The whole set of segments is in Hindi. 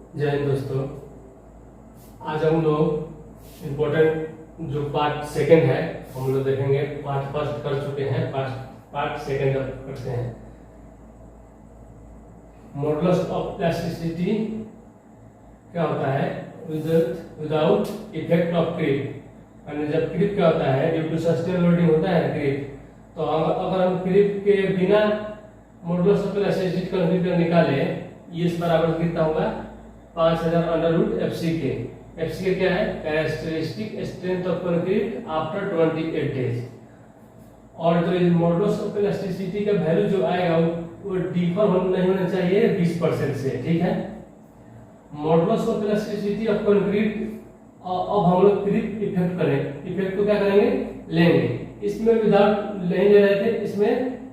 जय हिंद दोस्तों। आज हम लोग इम्पोर्टेंट जो पार्ट सेकंड है हम लोग देखेंगे। पार्ट फर्स्ट कर चुके हैं, पार्ट सेकंड करते हैं। मॉडुलस ऑफ प्लास्टिसिटी क्या होता है? Without effect of creep. यानी जब क्रीप क्या होता है, ड्यू टू सस्टेन लोडिंग होता है क्रीप, तो अगर हम क्रीप के बिना मॉडुलस ऑफ प्लास्टिसिटी का निकाले, ये इस बराबर कितना होगा? 5000 अंडर रूट एफसी के। एफसी के क्या है? Characteristic strength of concrete after 28 days. और जो मॉडुलस ऑफ इलास्टिसिटी का वैल्यू जो आएगा वो डिफर नहीं होना चाहिए 20% से। ठीक है। Modulus of elasticity of concrete, अब हम लोग क्रीप इफेक्ट करें। इफेक्ट को क्या करेंगे? लेंगे। इसमें विदाउट नहीं ले रहे थे, इसमें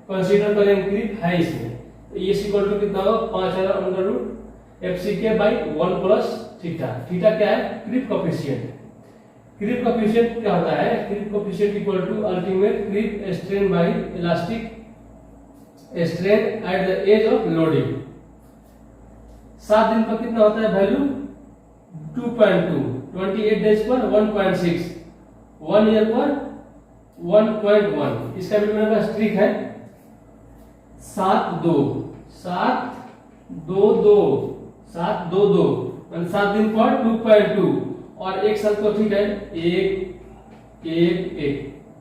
कंसीडर करेंगे क्रीप है इसमें। तो ये इक्वल टू कितना होगा? 5000 under root FCK by 1 plus theta. Theta क्या है? Creep coefficient. क्रीप कोफिशिएंट क्या होता है? Creep coefficient equal to ultimate creep strain by elastic strain at the age of loading. 7 दिन पर कितना होता है वैल्यू? 2.2, 28 डेज पर 1.6, 1 ईयर पर 1.1। इसका भी मेरे पास ट्रिक है 7-2 7 दिन पर 2.2 और 1 साल तो ठीक है 1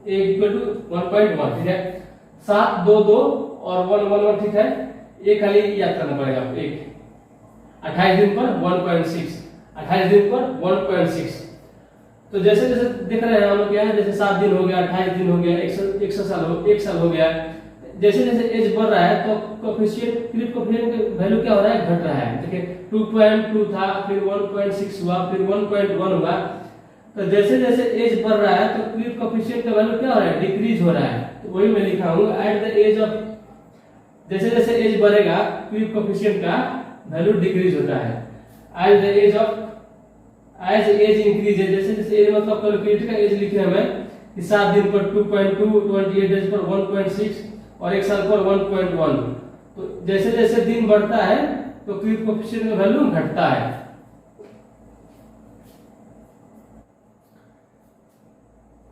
इक्वल टू 1.1। ठीक है। 7 2 और 1 ठीक है। एक खाली याद करना पड़ेगा आपको। 28 दिन पर 1.6, 28 दिन पर 1.6। तो जैसे जैसे देख रहे हैं हम लोग क्या है, जैसे 7 दिन हो गया, 28 दिन हो गया, 1 साल हो गया। जैसे जैसे एज बढ़ रहा है तो कोफिशिएंट क्रीप कोफिशिएंट का वैल्यू क्या हो रहा है? घट रहा है। देखिए 2.2 था, फिर 1.6 हुआ, फिर 1.1 हुआ। तो जैसे जैसे एज बढ़ रहा है तो क्रीप कोफिशिएंट का वैल्यू क्या हो रहा है? डिक्रीज हो रहा है। तो वही मैं लिखा हूं एट द एज ऑफ, जैसे जैसे एज बढ़ेगा क्रीप कोफिशिएंट का वैल्यू डिक्रीज होता है। At the age of, age age increase है, जैसे जैसे एज मतलब कैलकुलेटर का एज लिखे हमें कि 7 दिन पर 2.2, 28 डेज पर 1.6 और 1 साल पर 1.1। तो जैसे जैसे दिन बढ़ता है तो क्रीप कोफिशिएंट का वैल्यू घटता है।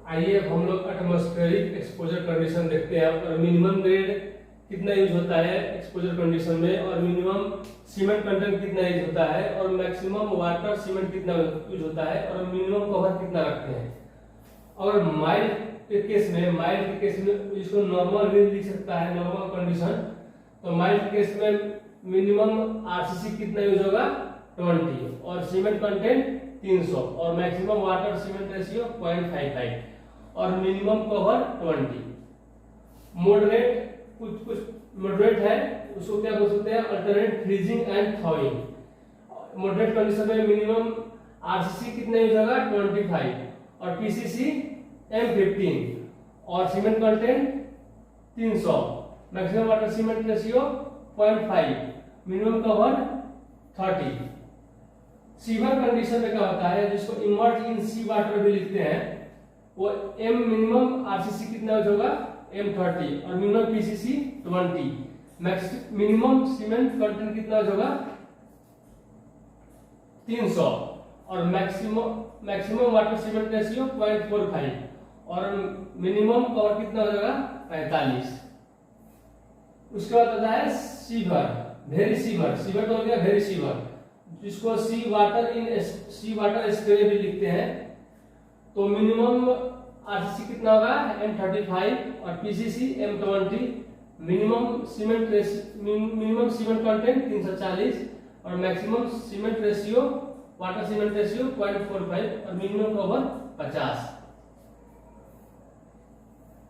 आइए अब हम लोग एटमॉस्फेरिक एक्सपोजर कंडीशन देखते हैं। और मिनिमम ग्रेड कितना यूज होता है एक्सपोजर कंडीशन में, और मिनिमम सीमेंट कंटेंट कितना यूज होता है, और मैक्सिमम वाटर सीमेंट कितना यूज होता है, और मिनिमम कवर कितना रखते हैं। और माइल्ड के केस में इसको नॉर्मल भी लिख सकता है, नॉर्मल कंडीशन। तो माइल्ड केस में मिनिमम आरसीसी कितना यूज होगा? 20, और सीमेंट कंटेंट 300, और मैक्सिमम वाटर सीमेंट रेशियो 0.55, और मिनिमम कवर 20। मॉडरेट, कुछ मॉडरेट है, उसको क्या बोल सकते हैं? Alternate freezing and थॉइंग। Moderate condition में मिनिमम आरसीसी कितना यूज होगा? 25, और पीसीसी M15, और cement content 300, maximum water cement ratio 0.5, minimum cover 30। Sewer condition में क्या होता है, जिसको इमर्ज इन सी वाटर भी लिखते हैं, वो M मिनिमम आरसीसी कितना यूज होगा? M30, और minimum PCC 20, minimum cement content कितना यूज होगा? 300, और मैक्सिमम वाटर सीमेंट रेशियो 0.45, और मिनिमम कवर कितना हो जाएगा? 45। उसके बाद आता है सीवर, वेरी सीवर। सीवर तो हो गया वेरी सीवर, जिसको सी वाटर स्प्रे भी लिखते हैं। तो मिनिमम आरसीसी कितना होगा? M35, और PCC M20, minimum cement content 340, और maximum cement ratio, water cement ratio 0.45, और मिनिमम कवर 50।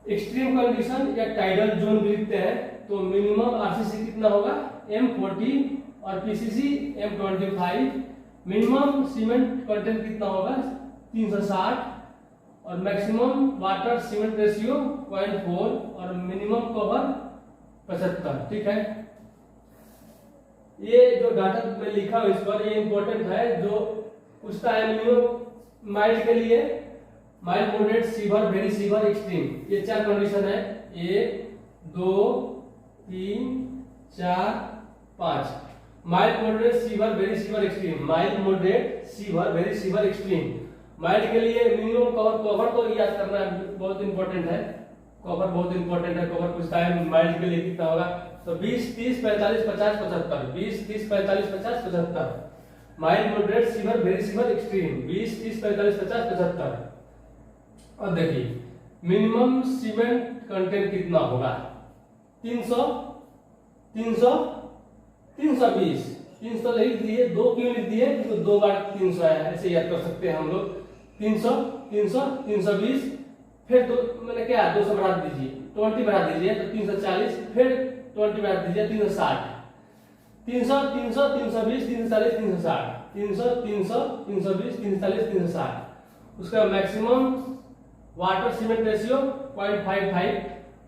एक्सट्रीम कंडीशन या टाइडल जोन भी लिखते हैं। तो मिनिमम आरसीसी कितना होगा? M40, और PCC M25, minimum cement content कितना होगा? 360, और मैक्सिमम वाटर सीमेंट रेशियो 0.4, और मिनिमम कवर 75। ठीक है। ये जो डाटा मैं लिखा हूं इस पर, ये इंपॉर्टेंट है। जो पूछता है मिनिमम माइल्ड के लिए, mild, moderate, sewer, very sewer, extreme, ये 4 कंडीशन है। 1 2 3 4 5। Mild moderate sewer very sewer extreme, mild moderate sewer very sewer extreme. Mild के लिए मिनिमम कवर, कवर तो याद करना बहुत इंपॉर्टेंट है, कवर बहुत इंपॉर्टेंट है। कवर पूछता है माइल्ड के लिए कितना होगा, तो 20, 30, 45, 50, 75, 20, 30, 45, 50, 75। Mild moderate sewer very sewer extreme 20, 30, 45, 50, 75। अब देखिए मिनिमम सीमेंट कंटेंट कितना होगा, 300, 300, 320, 300 लिख दिए, 2 क्यों लिख दिए, तो 2 बार 300 आया, ऐसे याद कर सकते हैं हम लोग। 300, 300, 320, फिर तो मैंने क्या 200 बढ़ा दीजिए, 20 बढ़ा दीजिए तो 340, फिर 20 बढ़ा दीजिए 360, 300, 300, 320, 340, 360, 300, 300, 320, 340, 360। उसका मैक्सिमम वाटर सीमेंट रेशियो 0.55,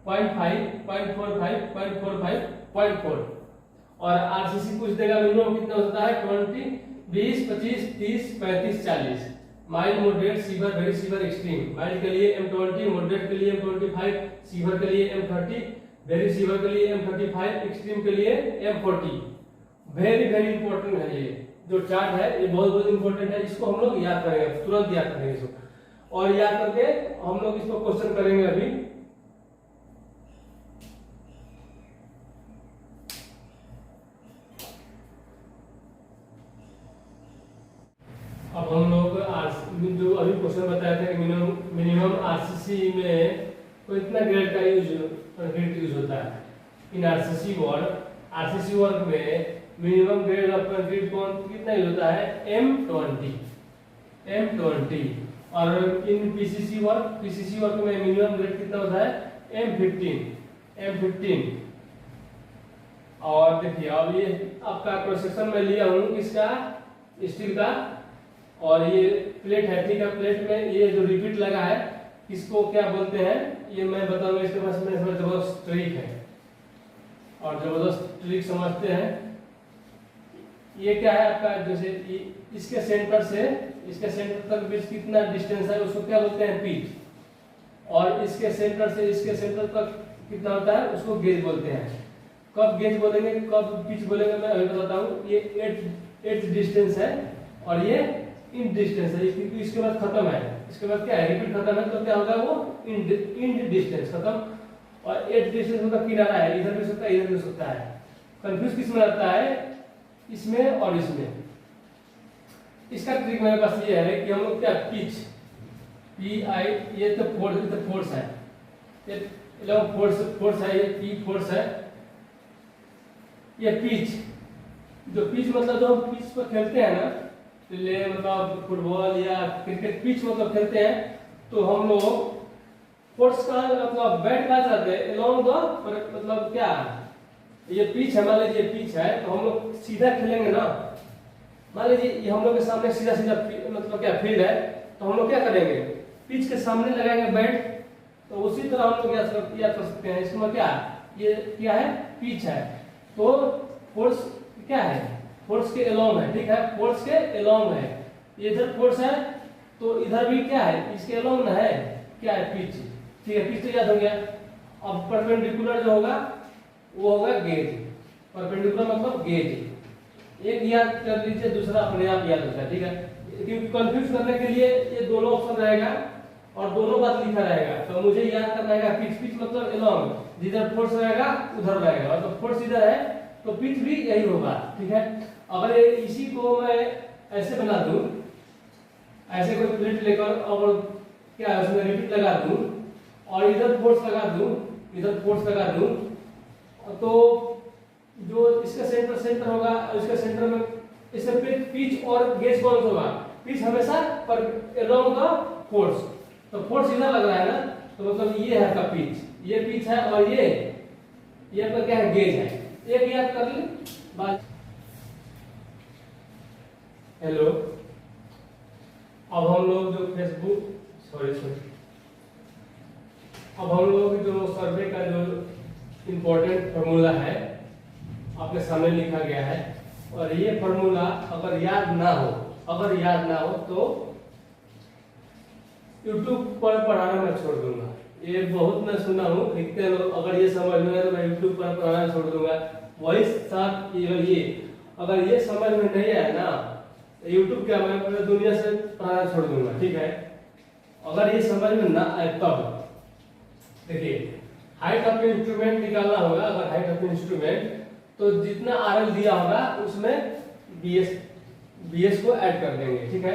0.5, 0.45, 0.45, 0.4। और आरसीसी पूछ देगा मिनिमम कितना होता है, 20, 20, 25, 30, 35, 40। Mild moderate sewer very sewer extreme, mild के लिए M20, मॉडरेट के लिए M25, सीवर के लिए M30, वेरी सीवर के लिए M35, एक्सट्रीम के लिए M40। वेरी वेरी इंपॉर्टेंट है ये जो चार्ट है, ये बहुत बहुत इंपॉर्टेंट है, इसको हम लोग याद करेंगे, तुरंत याद करेंगे इसको, और याद करके हम लोग इसको क्वेश्चन करेंगे अभी। अब हम लोग जो अभी क्वेश्चन बताया था कि मिनिमम आरसीसी में तो इतना ग्रेड का कंक्रीट यूज होता है। इन आरसीसी वर्क में मिनिमम ग्रेड ऑफ कंक्रीट कितना यूज होता है, M20। और इन पीसीसी वर्क में मिनिमम ग्रेड कितना होता है, M15। और देखिए अब ये आपका क्रॉस सेक्शन में लिया हूँ किसका, स्टील का, और ये प्लेट है, ठीक है। प्लेट में ये जो रिपीट लगा है इसको क्या बोलते हैं, ये मैं बताऊंगा। इसके पास में जबरदस्त ट्रिक है, और जबरदस्त ट्रिक समझते हैं। ये क्या है आपका, जैसे इसके सेंटर तक बीच कितना डिस्टेंस है उसको क्या बोलते हैं, पिच। और इसके सेंटर से इसके सेंटर तक कितना होता है उसको गेज बोलते हैं। कब गेज बोलेंगे कब पिच बोलेंगे मैं अभी बताता हूँ। ये 8 डिस्टेंस है और ये इन डिस्टेंस है, क्योंकि इसके बाद खत्म है, इसके बाद क्या है, रिपीट खत्म है, तो क्या होगा वो इन डिस्टेंस खत्म। और 8 डिस्टेंस मतलब किनारा है, इधर भी हो सकता है इधर भी हो सकता है। कंफ्यूज किस में रहता है, इसमें और इसमें। इसका ट्रिक मेरे पास ये है कि हम लोग क्या पिच PI, ये तो फोर्स है, ये फोर्स है, ये P फोर्स है, ये पिच। जो पिच मतलब जो हम पिच पर खेलते हैं ना, मतलब फुटबॉल या क्रिकेट पिच मतलब खेलते हैं, तो हम लोग फोर्स का मतलब बैट का जाते हैं अलोंग द, मतलब क्या ये पिच है, मान लीजिए पिच है तो हम लोग सीधा खेलेंगे ना। मान लीजिए ये हम लोग के सामने सीधा मतलब क्या फील्ड है, तो हम लोग क्या करेंगे, पिच के सामने लगाएंगे बैट, तो उसी तरह हम लोग याद कर सकते हैं। इसमें क्या ये क्या है, पिच है, तो फोर्स क्या है, फोर्स के अलोंग है, ठीक है, फोर्स के अलोंग है। ये इधर फोर्स है तो इधर भी क्या है, इसके अलोंग ना है, क्या है, पिच, ठीक है। पिच तो याद हो गया। अब परपेंडिकुलर जो होगा वो होगा गेज। परपेंडिकुलर मतलब गेज, एक याद कर लीजिए, दूसरा अपने आप याद होता है, ठीक है। क्योंकि कंफ्यूज करने के लिए ये दोनों ऑप्शन रहेगा और दोनों बात लिखा रहेगा, तो मुझे याद करना है पिच मतलब अलोंग, जिधर फोर्स रहेगा उधर रहेगा, और तो फोर्स इधर है तो पिच भी यही होगा, ठीक है। अगर इसी को मैं ऐसे बना दूं, ऐसे कोई प्लेट लेकर और क्या उसमें रिपीट लगा दूं और इधर फोर्स लगा दूं, इधर फोर्स लगा दूं, तो जो इसका सेंटर होगा, इसके सेंटर में इसमें पिच और गेज कौन सा होगा, पिच हमेशा पर अलोंग द फोर्स, तो फोर्स इधर लग रहा है ना, तो मतलब ये है आपका पिच, ये पिच है, और ये आपका क्या है, गेज है। एक याद कर ले बात। हेलो, अब हम लोग जो अब हम लोग जो सर्वे का जो इम्पोर्टेंट फार्मूला है आपके सामने लिखा गया है, और ये फार्मूला अगर याद ना हो तो YouTube पर पढ़ाना मैं छोड़ दूंगा। ये बहुत मैं सुना हूँ, लिखते लोग, अगर ये समझ में आए तो मैं YouTube पर पढ़ाना छोड़ दूंगा। वही साथ ये अगर ये समझ में नहीं आया ना, यूट्यूब क्या मैं पूरी दुनिया से पढ़ाना छोड़ दूंगा, ठीक है। अगर ये समझ में ना आए तब देखिए, हाइट ऑफ इंस्ट्रूमेंट निकालना होगा। अगर हाइट ऑफ इंस्ट्रूमेंट तो जितना आरएल दिया होगा उसमें बीएस को ऐड कर देंगे, ठीक है।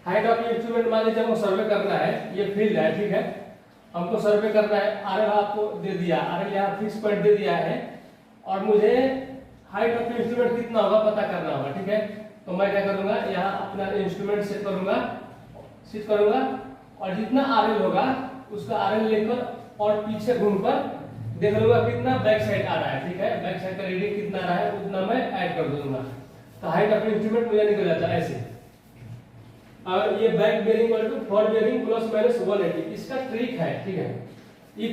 हाइट ऑफ इंस्ट्रूमेंट मान लीजिए हमको सर्वे करना है, ये फील्ड है, ठीक है, हमको सर्वे करना है। आरएल आपको दे दिया, आरएल यहाँ फिक्स पॉइंट दे दिया है और मुझे हाइट ऑफ इंस्ट्रूमेंट कितना होगा पता करना होगा, ठीक है। तो मैं क्या करूंगा, यहाँ अपना इंस्ट्रूमेंट सेट करूंगा और जितना आरएल होगा उसका आरएल लेकर और पीछे घूमकर देख लूंगा कितना बैक साइड आ रहा है, ठीक है। बैक साइड का रीडिंग कितना आ रहा है उतना मैं ऐड कर दूंगा। तो हाइट ऑफ इंस्ट्रूमेंट मुझे निकल जाता है ऐसे। और ये back bearing equal to fore bearing plus minus 180, इसका ट्रिक है, ठीक है। If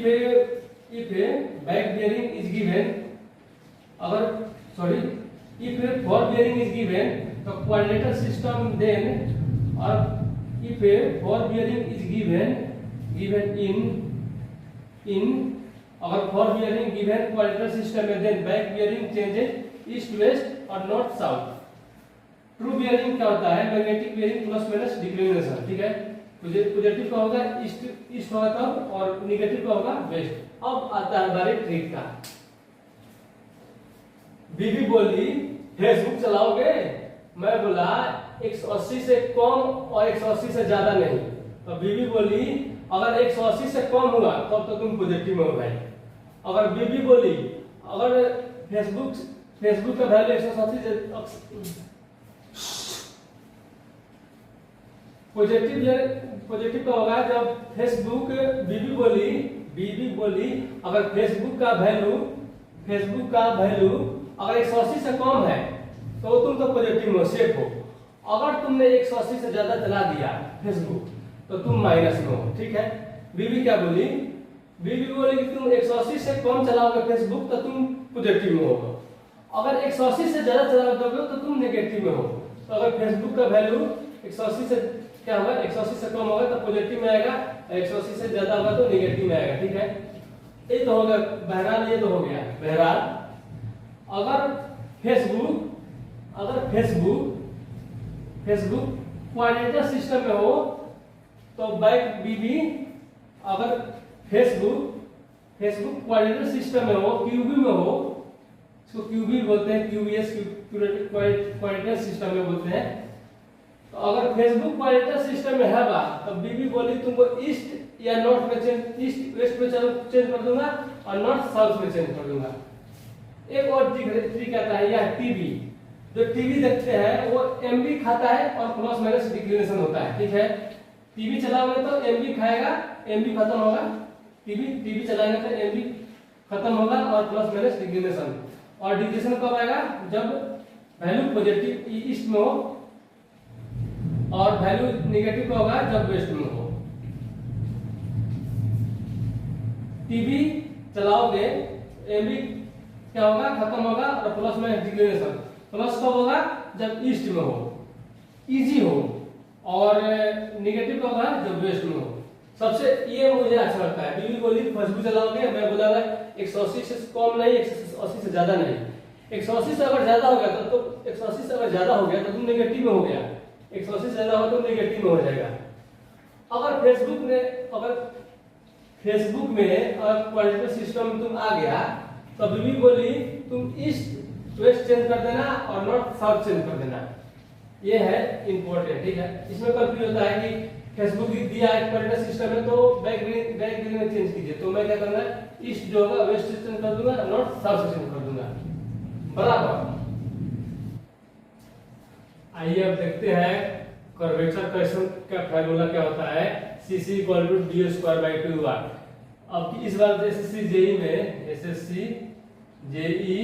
back bearing is given, if for bearing is given the quadrature system, then or if for bearing is given in अगर for bearing given quadrature system है, then back bearing changes east west और north south। ट्रू bearing क्या होता है, magnetic bearing plus minus declination, ठीक है। पॉजिटिव का होगा ईस्ट होगा तब और निगेटिव का होगा वेस्ट। अब आता है हमारे ट्रिक का। बीबी बोली फेसबुक चलाओगे, मैं बोला 180 से कम और 180 से ज्यादा नहीं। तो बीबी बोली अगर 180 से कम हुआ तब तो तुम पॉजिटिव में हो भाई। अगर बीबी बोली अगर फेसबुक का वैल्यू 180 से पॉजिटिव का होगा जब फेसबुक, बीबी बोली अगर फेसबुक का वैल्यू अगर 180 से कम है तो तुम तो पॉजिटिव में सेफ हो। अगर तुमने 180 से ज्यादा चला दिया फेसबुक तो तुम माइनस में हो, ठीक है। बीबी क्या बोली, बीबी बोली कि तुम 180 से कम चलाओगे फेसबुक तो तुम पॉजिटिव में होगे, अगर 180 से ज्यादा चलाओगे तो तुम नेगेटिव में हो। तो अगर फेसबुक का वैल्यू 180 से क्या होगा, 180 से कम होगा तो पॉजिटिव में आएगा, 180 से ज्यादा होगा तो नेगेटिव में आएगा, ठीक है। ये तो हो गया बहरहाल, ये तो हो गया बहरहाल। अगर फेसबुक क्वाड्रेटर सिस्टम में हो तो बैक बीबी, अगर फेसबुक क्वाड्रेटर सिस्टम में हो, क्यूबी में हो, इसको क्यूबी बोलते हैं, क्यूबीएस क्वाड्रेटर सिस्टम में बोलते हैं। तो अगर फेसबुक क्वाड्रेटर सिस्टम में है बा तो बीबी बोली तुमको ईस्ट या नॉर्थ में ईस्ट वेस्ट में चेंज कर दूंगा और नॉर्थ साउथ में चेंज कर दूंगा। एक और ट्रिक आता है, यह टीवी, जो टीवी देखते हैं वो एमबी खाता है और प्लस माइनस डिक्लिनेशन होता है, ठीक है। टीवी चलाओगे तो एमबी खाएगा, एमबी खत्म होगा, टीवी चलाएंगे तो एमबी खत्म होगा और प्लस माइनस डिक्लिनेशन। और डिक्लिनेशन कब आएगा, जब वैल्यू पॉजिटिव ईस्ट में हो और वैल्यू नेगेटिव का होगा जब वेस्ट में हो। टीवी चलाओगे एमबी क्या होगा, खत्म होगा और प्लस में डिक्लिनेशन। प्लस कब होगा, जब ईस्ट में हो, इजी हो, और नेगेटिव कब होगा, जब वेस्ट में हो। सबसे ये मुझे अच्छा लगता है। बीबी बोली फेसबुक चलाओगे, मैं बोला 180 से कम नहीं, 180 से ज्यादा नहीं। 180 से अगर ज्यादा हो गया तो 180 से अगर ज्यादा हो गया तो तुम नेगेटिव में हो गया, 180 से ज्यादा हो तो नेगेटिव में हो जाएगा। अगर फेसबुक में क्वाड्रेटर सिस्टम में तुम आ गया तो बीबी बोली तुम ईस्ट वेस्ट चेंज कर देना और नॉर्थ साउथ चेंज कर देना। ये है इंपॉर्टेंट, ठीक है। इसमें कंफ्यूज होता है कि फेसबुक दिया है क्वाड्रेटर सिस्टम में तो बैक ग्रीन में चेंज कीजिए, तो मैं क्या करूंगा, ईस्ट जो होगा वेस्ट से चेंज कर दूंगा, नॉर्थ साउथ से चेंज कर दूंगा, बराबर। आइए अब देखते हैं कर्वेचर क्वेश्चन का फार्मूला क्या होता है, cc इक्वल टू d²/2r। अब इस बार एसएससी जेई में, एसएससी जेई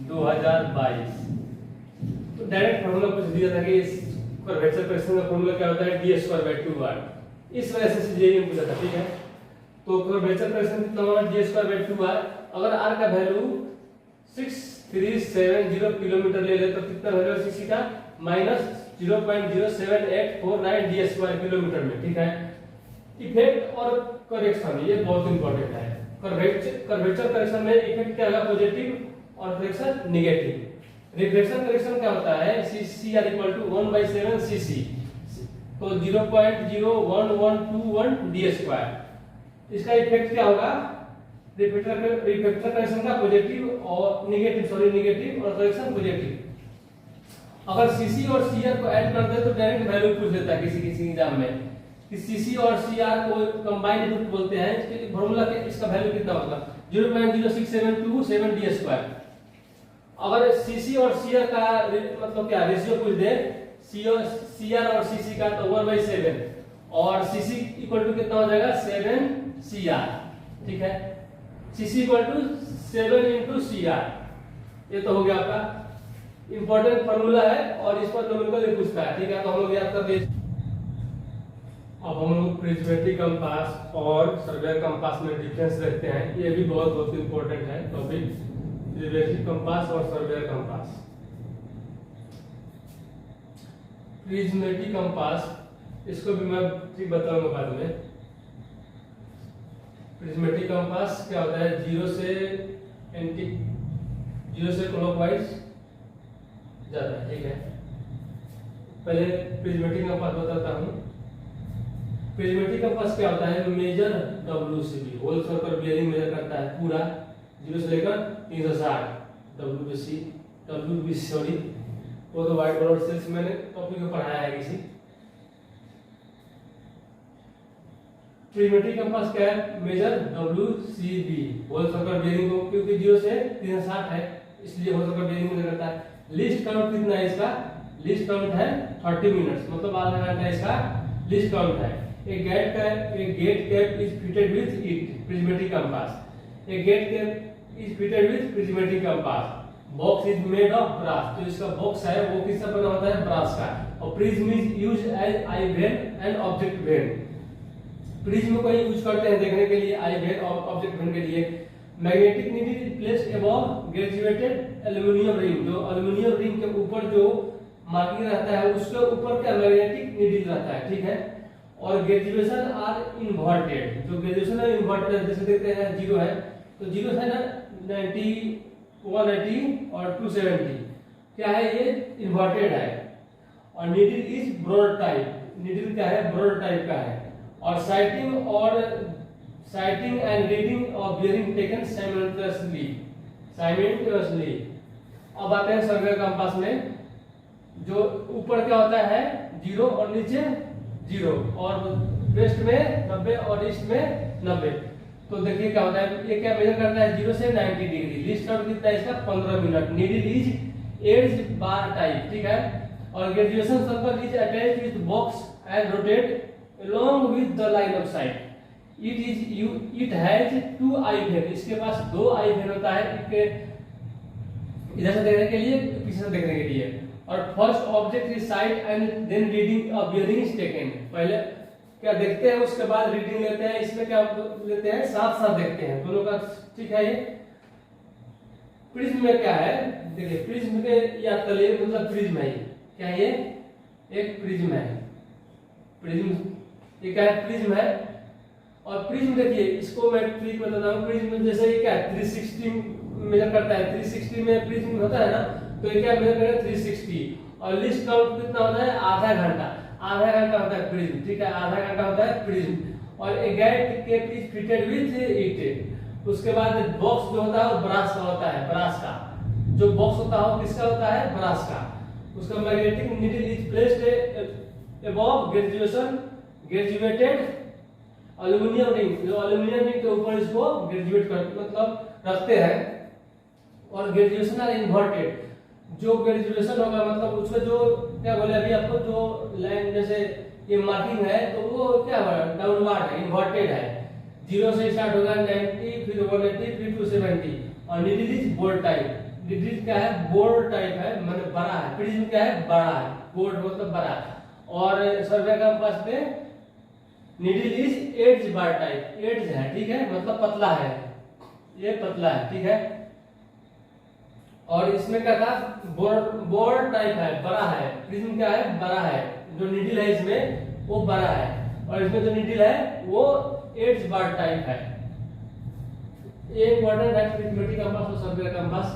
2022 तो डायरेक्ट फार्मूला कुछ दिया था कि इस कर्वेचर क्वेश्चन का फार्मूला क्या होता है, d²/2r। इस वजह से जेई में पूछा था, ठीक है। तो कर्वेचर क्वेश्चन कितना होगा, d²/2r। अगर r का वैल्यू 6370 किलोमीटर ले ले तो कितना वैल्यू है cc का, -0.07849 d² किलोमीटर में, ठीक है। इफेक्ट और करेक्शन, ये बहुत इंपॉर्टेंट है। कर्वेचर करेक्शन में इफेक्ट क्या होगा, पॉजिटिव और करेक्शन नेगेटिव। रिफ्लेक्शन करेक्शन क्या होता है, C R equal to 1/7 CC, तो 0.01121 डी स्क्वायर। इसका इफेक्ट क्या होगा, रिफ्लेक्टर करेक्शन का पॉजिटिव और नेगेटिव और करेक्शन पॉजिटिव। अगर सीसी और सीआर को ऐड कर दे तो डायरेक्ट वैल्यू पूछ लेता है किसी एग्जाम में कि सीसी और सीआर को कंबाइंड रूट बोलते हैं, इसके फार्मूला के इसका वैल्यू कितना होगा 0.0672 डी स्क्वायर। अगर सीसी और सीआर का मतलब क्या रेशियो पूछ दे, सीआर और सीसी का, तो 1/7 और सीसी इक्वल टू कितना हो जाएगा 7 सीआर, ठीक है। CC equal to 7 into CR, ये तो हो गया आपका इंपॉर्टेंट फार्मूला है और इस पर नंबर पूछता है, ठीक है। तो हम लोग याद कर लिए। अब हम लोग प्रिज्मेटिक कंपास और सर्वेयर कंपास में डिफरेंस देखते हैं, ये भी बहुत इंपॉर्टेंट है टॉपिक, प्रिज्मेटिक कंपास और सर्वेयर कंपास। प्रिज्मेटिक कंपास इसको भी मैं ठीक बताऊंगा बाद में। प्रिज्मेटिक कंपास क्या होता है, जीरो से क्लॉकवाइज जाता है, ठीक है। पहले प्रिज्मेटिक कंपास बताता हूँ। प्रिज्मेटिक कंपास क्या होता है, measure WCB whole circle bearing measure करता है पूरा 0 से लेकर 360 WBC सॉरी, वो तो व्हाइट बोर्ड से मैंने टॉपिक में पढ़ाया है किसी। प्रिज्मेटिक कंपास क्या है, measure WCB whole circle bearing को, क्योंकि 0 से 360 है इसलिए होल सर्कल बियरिंग मेजर करता है। लिस्ट काउंट कितना है इसका, लिस्ट काउंट है 30 मिनट्स, मतलब आधा घंटा इसका लिस्ट काउंट है। एक gate cap is fitted with it prismatic compass, एक gate cap is fitted with prismatic compass. Box is made of brass, तो इसका बॉक्स है वो किसका बना होता है, ब्रास का। और prism is used as eye vane and object vane, prism को यूज करते हैं देखने के लिए, आई वेन और ऑब्जेक्ट वेन के लिए। Magnetic needle is placed above graduated aluminium ring, जो एल्युमिनियम रिंग के ऊपर जो मार्किंग रहता है उसके ऊपर क्या मैग्नेटिक नीडल रहता है, ठीक है। और ग्रेजुएशन आर इन्वर्टेड, जो ग्रेजुएशन है इन्वर्टेड है, जैसे देखते हैं 0 है तो 0 है ना 90 180 और 270, क्या है ये इन्वर्टेड है। और needle is broad type, needle क्या है ब्रॉड टाइप का है। और sighting and reading of bearing taken simultaneously. अब आते हैं सर्वेयर कंपास में, जो ऊपर क्या होता है 0 और नीचे 0 और वेस्ट में 90 और ईस्ट में 90। तो देखिए क्या होता है, ये क्या मेजर करता है 0 से 90 डिग्री। लिस्ट काउंट कितना है इसका 15 minute. Needle is edge bar type, ठीक है। और graduation circle is attached with box and rotate along with the line of sight. It has 2 eye vein, इसके पास 2 eye vein होता है, एक इधर से देखने के लिए पीछे से देखने के लिए। और first object is sight and then reading of bearing is taken, पहले क्या देखते हैं उसके बाद रीडिंग लेते हैं। इसमें क्या लेते हैं साथ साथ देखते हैं दोनों का, ठीक है। ये प्रिज्म में क्या है, देखिए प्रिज्म के या तले मतलब प्रिज्म है, क्या ये एक प्रिज्म है, प्रिज्म ये क्या है प्रिज्म है। और प्रिज्म देखिए इसको मैं ट्रिक बताता हूँ। प्रिज्म जैसे ये क्या है 360 मेजर करता है, 360 में प्रिज्म होता है ना, तो ये क्या मेजर करेगा 360। और लिस्ट काउंट कितना होता है आधा घंटा होता है प्रिज्म, ठीक है, आधा घंटा होता है प्रिज्म। और a gate cap is fitted with it. उसके बाद बॉक्स जो होता है वो ब्रास का होता है, ब्रास का जो बॉक्स होता है वो किसका होता है, ब्रास का। उसका magnetic needle is placed above graduated aluminium ring, जो एल्युमिनियम रिंग के ऊपर इसको ग्रेजुएट कर मतलब रखते हैं। और ग्रेजुएशन आर इन्वर्टेड, जो ग्रेजुएशन होगा मतलब उसका जो क्या बोले अभी आपको, जो लाइन जैसे ये मार्किंग है तो वो क्या है डाउनवर्ड है, इन्वर्टेड है। 0 से स्टार्ट होगा 90 फिर 180 फिर 270। और needle is bolt type, needle क्या है बोल्ट टाइप है, मतलब बड़ा है। प्रिज्म क्या है बड़ा है, बोल्ट मतलब बड़ा। और सर्वेयर कंपास में needle is edge bar type, edge है, ठीक है, मतलब पतला है, ये पतला है, ठीक है। और इसमें क्या था बोर्ड टाइप है, बड़ा है। प्रिज्म क्या है बड़ा है, जो नीडल है इसमें वो बड़ा है। और इसमें जो नीडल है वो एड्ज बार टाइप है। ये इंपॉर्टेंट है प्रिज्मेटिक कंपास और सर्वेयर कंपास।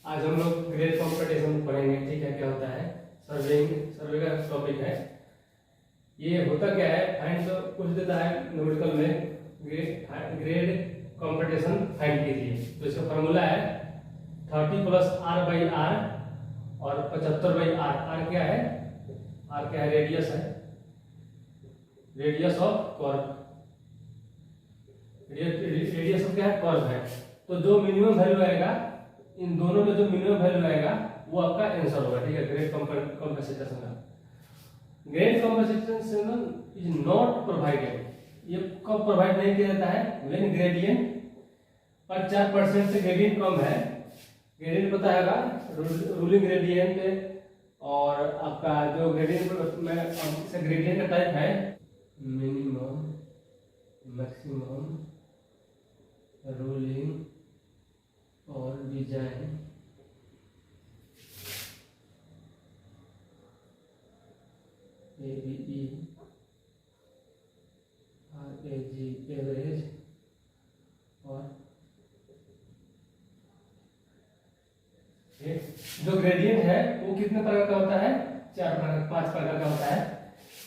आज हम लोग ग्रेड कंपटीशन पढ़ेंगे, ठीक है। क्या होता है, सर्वे का टॉपिक है। ये होता क्या है, फाइंड तो कुछ देता है न्यूमेरिकल में, ग्रेड कंपटीशन फाइंड कीजिए। तो इसका फॉर्मूला है 30 + r/r और 75/r। r क्या है, r क्या है, रेडियस है, radius of curve, radius of क्या है, कर्व है। तो जो मिनिमम वैल्यू आएगा, इन दोनों में जो मिनिमम वैल्यू आएगा वो आपका आंसर होगा, ठीक है। ग्रेड कंपनसेशन का grade compensation is not provided. ये कब प्रोवाइड नहीं किया जाता है, व्हेन ग्रेडियंट पर 4% से ग्रेडियंट कम है। ग्रेडियंट पता हैगा, रूलिंग ग्रेडियंट और आपका जो ग्रेडियंट में ग्रेडियंट का टाइप है मिनिमम, मैक्सिमम, रूलिंग और डिजाइन। ABE, RAG एवरेज और जो ग्रेडियंट है वो कितने प्रकार का होता है, 5 प्रकार का होता है।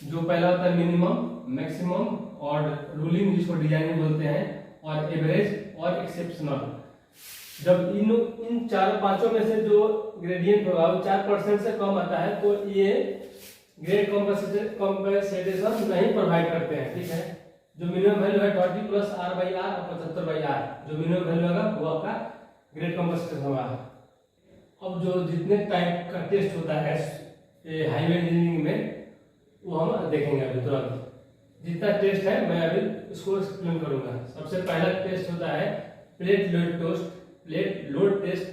जो पहला होता है मिनिमम, मैक्सिमम और रूलिंग, जिसको डिजाइनिंग बोलते हैं, और एवरेज और एक्सेप्शनल। जब इन 4-5 में से जो ग्रेडियंट होगा वो 4% से कम आता है तो ये ग्रेड कंपनसेशन नहीं प्रोवाइड करते हैं, ठीक है। जो मिनिमम वैल्यू है 30 + r/r और 75/r, जो मिनिमम वैल्यू होगा वो आपका ग्रेड कंपनसेशन होगा। अब जो जितने टाइप का टेस्ट होता है हाईवे इंजीनियरिंग में वो हम देखेंगे अभी तुरंत। जितना टेस्ट है मैं अभी इसको एक्सप्लेन करूंगा। सबसे पहला टेस्ट होता है प्लेट लोड टेस्ट।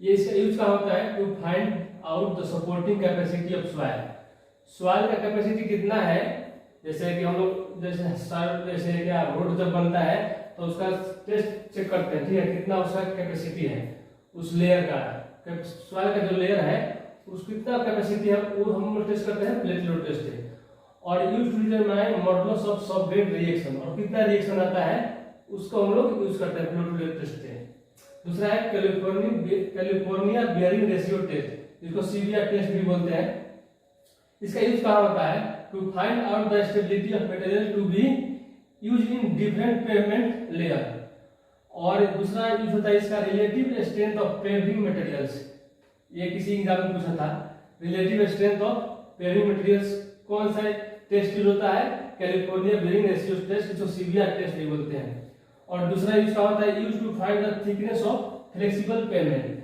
ये इसका यूज क्या होता है, to find out the supporting capacity of soil का कैपेसिटी कितना है। जैसे कि हम लोग जैसे क्या रोड जब बनता है तो उसका टेस्ट चेक करते हैं, ठीक है, कितना उसका कैपेसिटी है, उस लेयर का सॉइल का जो लेयर है उसकी कितना कैपेसिटी है वो हम लोग टेस्ट करते हैं, प्लेट लोड टेस्ट है। और use to determine modulus of software reaction, और कितना रिएक्शन आता है उसको हम लोग यूज करते हैं प्लेट लोड टेस्ट से। दूसरा है कैलिफोर्निया बेयरिंग रेशियो टेस्ट, जिसको CBR टेस्ट भी बोलते हैं। इसका यूज कहाँ होता है, to find out the stability of material to be use in different pavement layer. और दूसरा यूज होता है इसका relative strength of paving materials. ये किसी एग्जाम में पूछा था, relative strength of paving materials कौन सा टेस्ट यूज होता है, कैलिफोर्निया बेयरिंग रेशियो टेस्ट, जिसको CBR टेस्ट भी बोलते हैं। और दूसरा यूज क्या होता है, use to find the thickness of flexible pavement.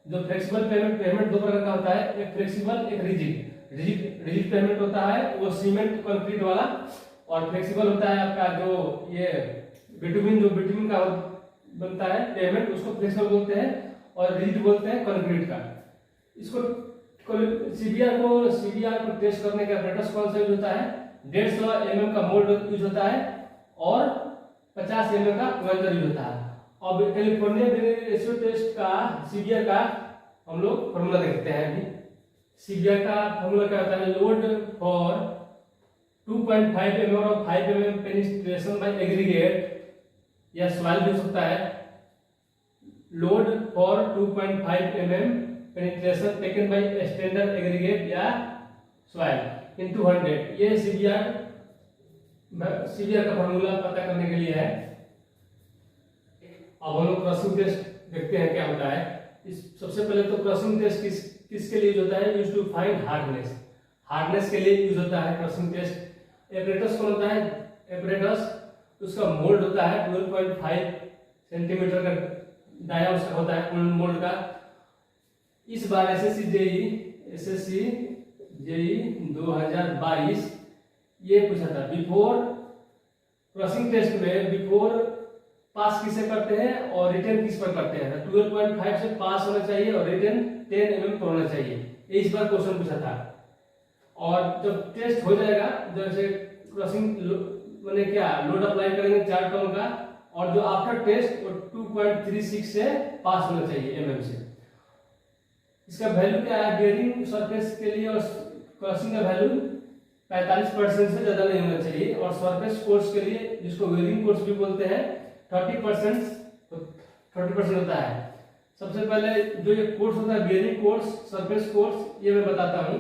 जो फ्लेक्सिबल पेवमेंट 2 प्रकार का होता है, एक फ्लेक्सिबल एक रिजिड। रिजिड पेवमेंट होता है वो सीमेंट कंक्रीट वाला, और फ्लेक्सिबल होता है आपका जो ये बिटुमिन का बनता है पेवमेंट, उसको फ्लेक्सिबल बोलते हैं, और रिजिड बोलते हैं कंक्रीट का। इसको CBR को टेस्ट करने का apparatus कौन सा यूज होता है, 150 mm का मोल्ड यूज होता है और 50 mm का प्लंजर यूज होता है। अब कैलिफोर्निया बेयरिंग रेशियो टेस्ट का CBR का हम लोग फॉर्मूला देखते हैं अभी। CBR का फॉर्मूला क्या होता है, लोड फॉर 2.5 mm और 5 mm पेनिट्रेशन बाय एग्रीगेट या सॉइल भी हो सकता है। Load for 2.5 mm penetration taken by standard aggregate या सॉइल इन 200। ये CBR का फॉर्मूला पता करने के लिए है। अब हम लोग क्रशिंग टेस्ट देखते हैं क्या होता है। सबसे पहले तो क्रशिंग टेस्ट किसके लिए यूज होता है, यूज टू फाइंड हार्डनेस के लिए यूज होता है क्रशिंग टेस्ट। एपरेटस कौन होता है, एपरेटस उसका मोल्ड होता है 12.5 सेंटीमीटर का डाया उसका होता है मोल्ड का। इस बार SSC JEE 2022 ये पूछा था, बिफोर क्रशिंग टेस्ट में बिफोर पास किसे करते हैं और रिटर्न किस पर करते हैं। 12.5 से पास होना चाहिए और रिटर्न 10 mm पर होना चाहिए, ये इस बार क्वेश्चन पूछा था। और जब टेस्ट हो जाएगा, जैसे क्रशिंग मैंने क्या लोड अप्लाई करेंगे 4 टन का, और जो आफ्टर टेस्ट वो 2.36 से पास होना चाहिए mm से। इसका वैल्यू क्या है, बेयरिंग सरफेस के लिए और क्रशिंग का वैल्यू 45% से ज्यादा नहीं होना चाहिए, और सरफेस कोर्स के लिए जिसको वेयरिंग कोर्स भी बोलते हैं 30% होता है। सबसे पहले जो ये कोर्स होता है बेयरिंग कोर्स, सरफेस कोर्स, ये मैं बताता हूँ।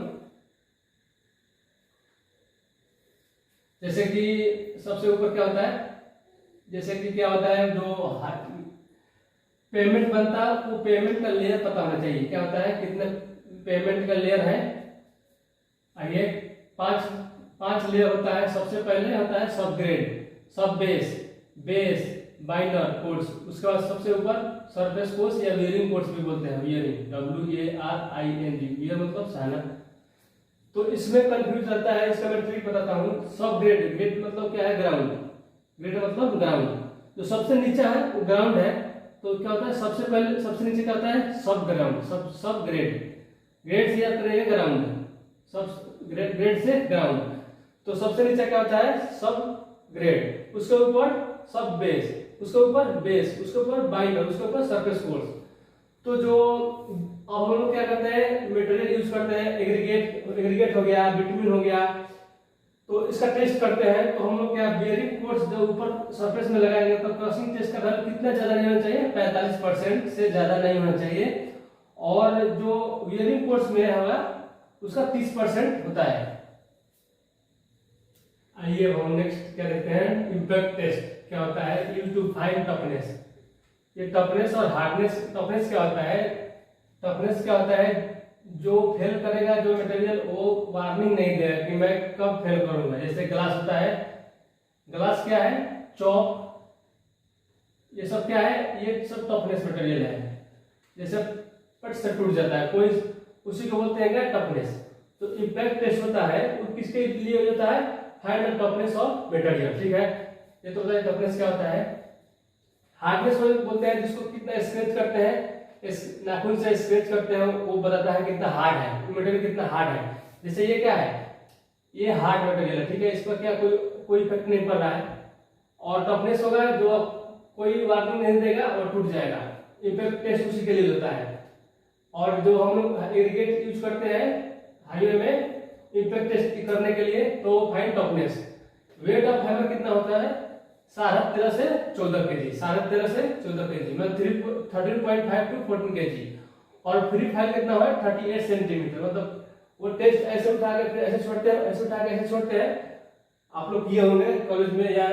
जैसे कि सबसे ऊपर क्या होता है, जैसे कि क्या होता है जो पेमेंट बनता है वो पेमेंट का लेयर पता होना चाहिए। क्या होता है, कितने पेमेंट का लेयर है। आइए, पांच लेयर होता है। सबसे पहले होता है सब ग्रेड, सब बेस, बाइनर कोर्स, उसके बाद सबसे ऊपर सरफेस कोर्स या वियरिंग कोर्स भी बोलते हैं, वियरिंग, WARING, वियर मतलब सहना। तो इसमें कंफ्यूज रहता है, इसका मैं ट्रिक बताता हूँ। सब ग्रेड, ग्रेड मतलब क्या है, ग्राउंड, ग्रेड मतलब ग्राउंड। जो सबसे नीचे है वो ग्राउंड है। तो क्या होता है, सबसे पहले सबसे नीचे क्या होता है, सब ग्राउंड, सब ग्रेड, ग्रेड से याद करेंगे ग्राउंड, सब ग्रेड से ग्राउंड। तो सबसे नीचे क्या होता है, सब ग्रेड, उसके ऊपर सब बेस, उसके ऊपर बेस, उसके ऊपर बाइनर, उसके ऊपर सरफेस कोर्स। तो जो अब हम लोग क्या करते हैं, मटेरियल यूज करते हैं, एग्रीगेट हो गया, बिटुमिन हो गया। तो इसका टेस्ट करते हैं। तो हम लोग क्या बेयरिंग कोर्स जो ऊपर सरफेस में लगाएंगे तो क्रॉसिंग टेस्ट का वैल्यू कितना ज्यादा नहीं होना चाहिए, 45% से ज्यादा नहीं होना चाहिए। और जो वियरिंग कोर्स में होगा उसका 30% होता है। आइए हम नेक्स्ट क्या देखते हैं, इंपैक्ट टेस्ट क्या होता है, यूज टू फाइंड टफनेस। ये टफनेस और हार्डनेस, टफनेस क्या होता है, टफनेस क्या होता है, जो फेल करेगा जो मटेरियल वो वार्निंग नहीं देगा कि मैं कब फेल करूंगा। जैसे ग्लास होता है, ग्लास क्या है, चौक, ये सब क्या है, ये सब टफनेस मटेरियल है। जैसे पट से टूट जाता है कोई, उसी को बोलते हैं क्या, टफनेस। तो इंपैक्ट टेस्ट होता है वो किसके लिए होता है, find the toughness of material, ठीक है। ये तो टफनेस क्या होता है। हार्डनेस बोलते हैं जिसको कितना स्क्रैच करते हैं, इस नाखून से स्क्रैच करते हैं, वो बताता है कितना हार्ड है, मटेरियल कितना हार्ड है। जैसे ये क्या है, ये हार्ड मटेरियल है, ठीक है, इस पर क्या कोई इफेक्ट नहीं पड़ रहा है। और टफनेस होगा जो कोई वार्निंग नहीं देगा और टूट जाएगा। इंपैक्ट टेस्ट उसी के लिए होता है। और जो हम लोग एग्रीगेट यूज करते हैं हाईवे में इंपैक्ट टेस्ट करने के लिए, तो find toughness. Weight of hammer कितना होता है, 13.5 से 14 kg, 13.5 से 14 kg, मतलब 13.5 to 14 kg। और फ्री फाइल कितना हुआ, 38 सेंटीमीटर। मतलब वो टेस्ट ऐसे उठा के फिर ऐसे छोड़ते हैं, ऐसे उठा के ऐसे छोड़ते हैं। आप लोग किए होंगे कॉलेज में या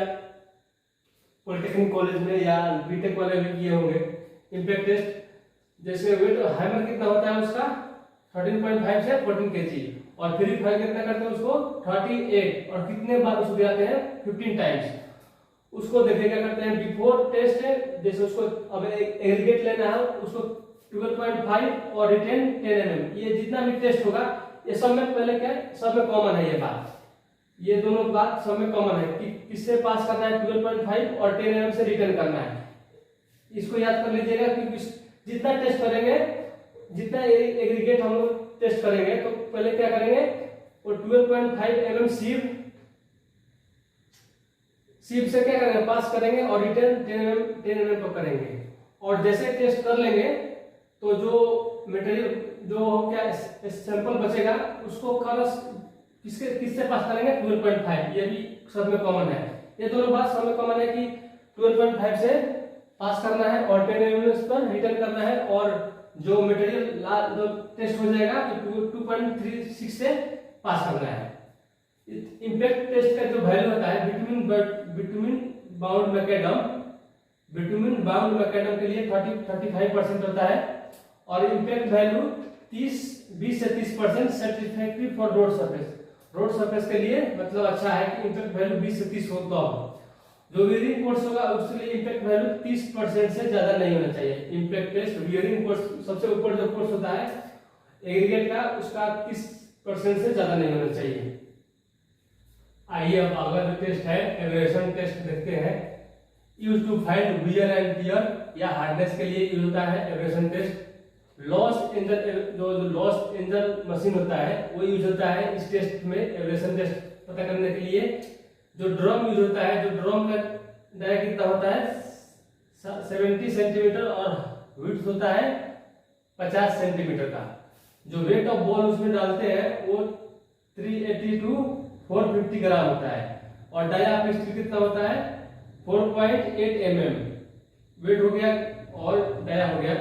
पॉलिटेक्निक कॉलेज में या बीटेक वाले भी किए होंगे इंपैक्ट टेस्ट। जैसे वेट हैमर कितना होता है उसका 13.5 से 14 kg, और फ्री फाइल कितना करते हैं उसको 38, और कितने बार उसको गिराते हैं, 15 टाइम्स। उसको देखिए क्या करते हैं, बिफोर टेस्ट है, जैसे उसको अब एग्रीगेट लेना है, उसको 12.5 और रिटेन 10 mm, ये जितना भी टेस्ट होगा ये सब में पहले क्या है, सब में कॉमन है ये बात, ये दोनों बात सब में कॉमन है कि किससे पास करना है, 12.5 और 10 mm से रिटर्न करना है। इसको याद कर लीजिएगा क्योंकि जितना टेस्ट करेंगे, जितना एग्रीगेट हम लोग टेस्ट करेंगे, तो पहले क्या करेंगे, वो 12.5 mm सीप से क्या करेंगे, पास करेंगे, और रिटर्न 10 mm पर करेंगे। और जैसे टेस्ट कर लेंगे तो जो मटेरियल जो क्या सैंपल बचेगा उसको किससे पास करेंगे, 12.5। ये भी सब में कॉमन है, ये दोनों बात सब में कॉमन है कि 12.5 से पास करना है और 10 mm पर रिटर्न करना है। और जो मटेरियल जो टेस्ट हो जाएगा तो 2.36 से पास करना है। इंपैक्ट टेस्ट का जो वैल्यू होता है बिटुमिन बाउंड मैकेडम के लिए 35% होता है। और इंपैक्ट वैल्यू 20 से 30% सेटिस्फैक्टरी फॉर रोड सरफेस के लिए मतलब अच्छा है कि इंपैक्ट वैल्यू 20 से 30 हो। तो जो वियरिंग कोर्स होगा उसके लिए इंपैक्ट वैल्यू 30% से ज्यादा नहीं होना चाहिए। इंपैक्ट टेस्ट वियरिंग कोर्स सबसे ऊपर जो कोर्स होता है एग्रीगेट का, उसका 30% से ज्यादा नहीं होना चाहिए। आइए अब अगला जो टेस्ट है एब्रेशन टेस्ट देखते हैं। Use to find wear and tear या हार्डनेस के लिए यूज होता है abrasion test. Loss engine machine होता है वो यूज होता है इस टेस्ट में, एब्रेशन टेस्ट पता करने के लिए। जो ड्रम यूज होता है, जो ड्रम का डाया कितना होता है 70 सेंटीमीटर और विड्थ होता है 50 सेंटीमीटर का। जो वेट ऑफ बॉल उसमें डालते हैं वो 380 to 450 ग्राम होता है। और डाया ऑफ स्टील कितना होता है 4.8 mm वेट हो गया और डाया हो गया।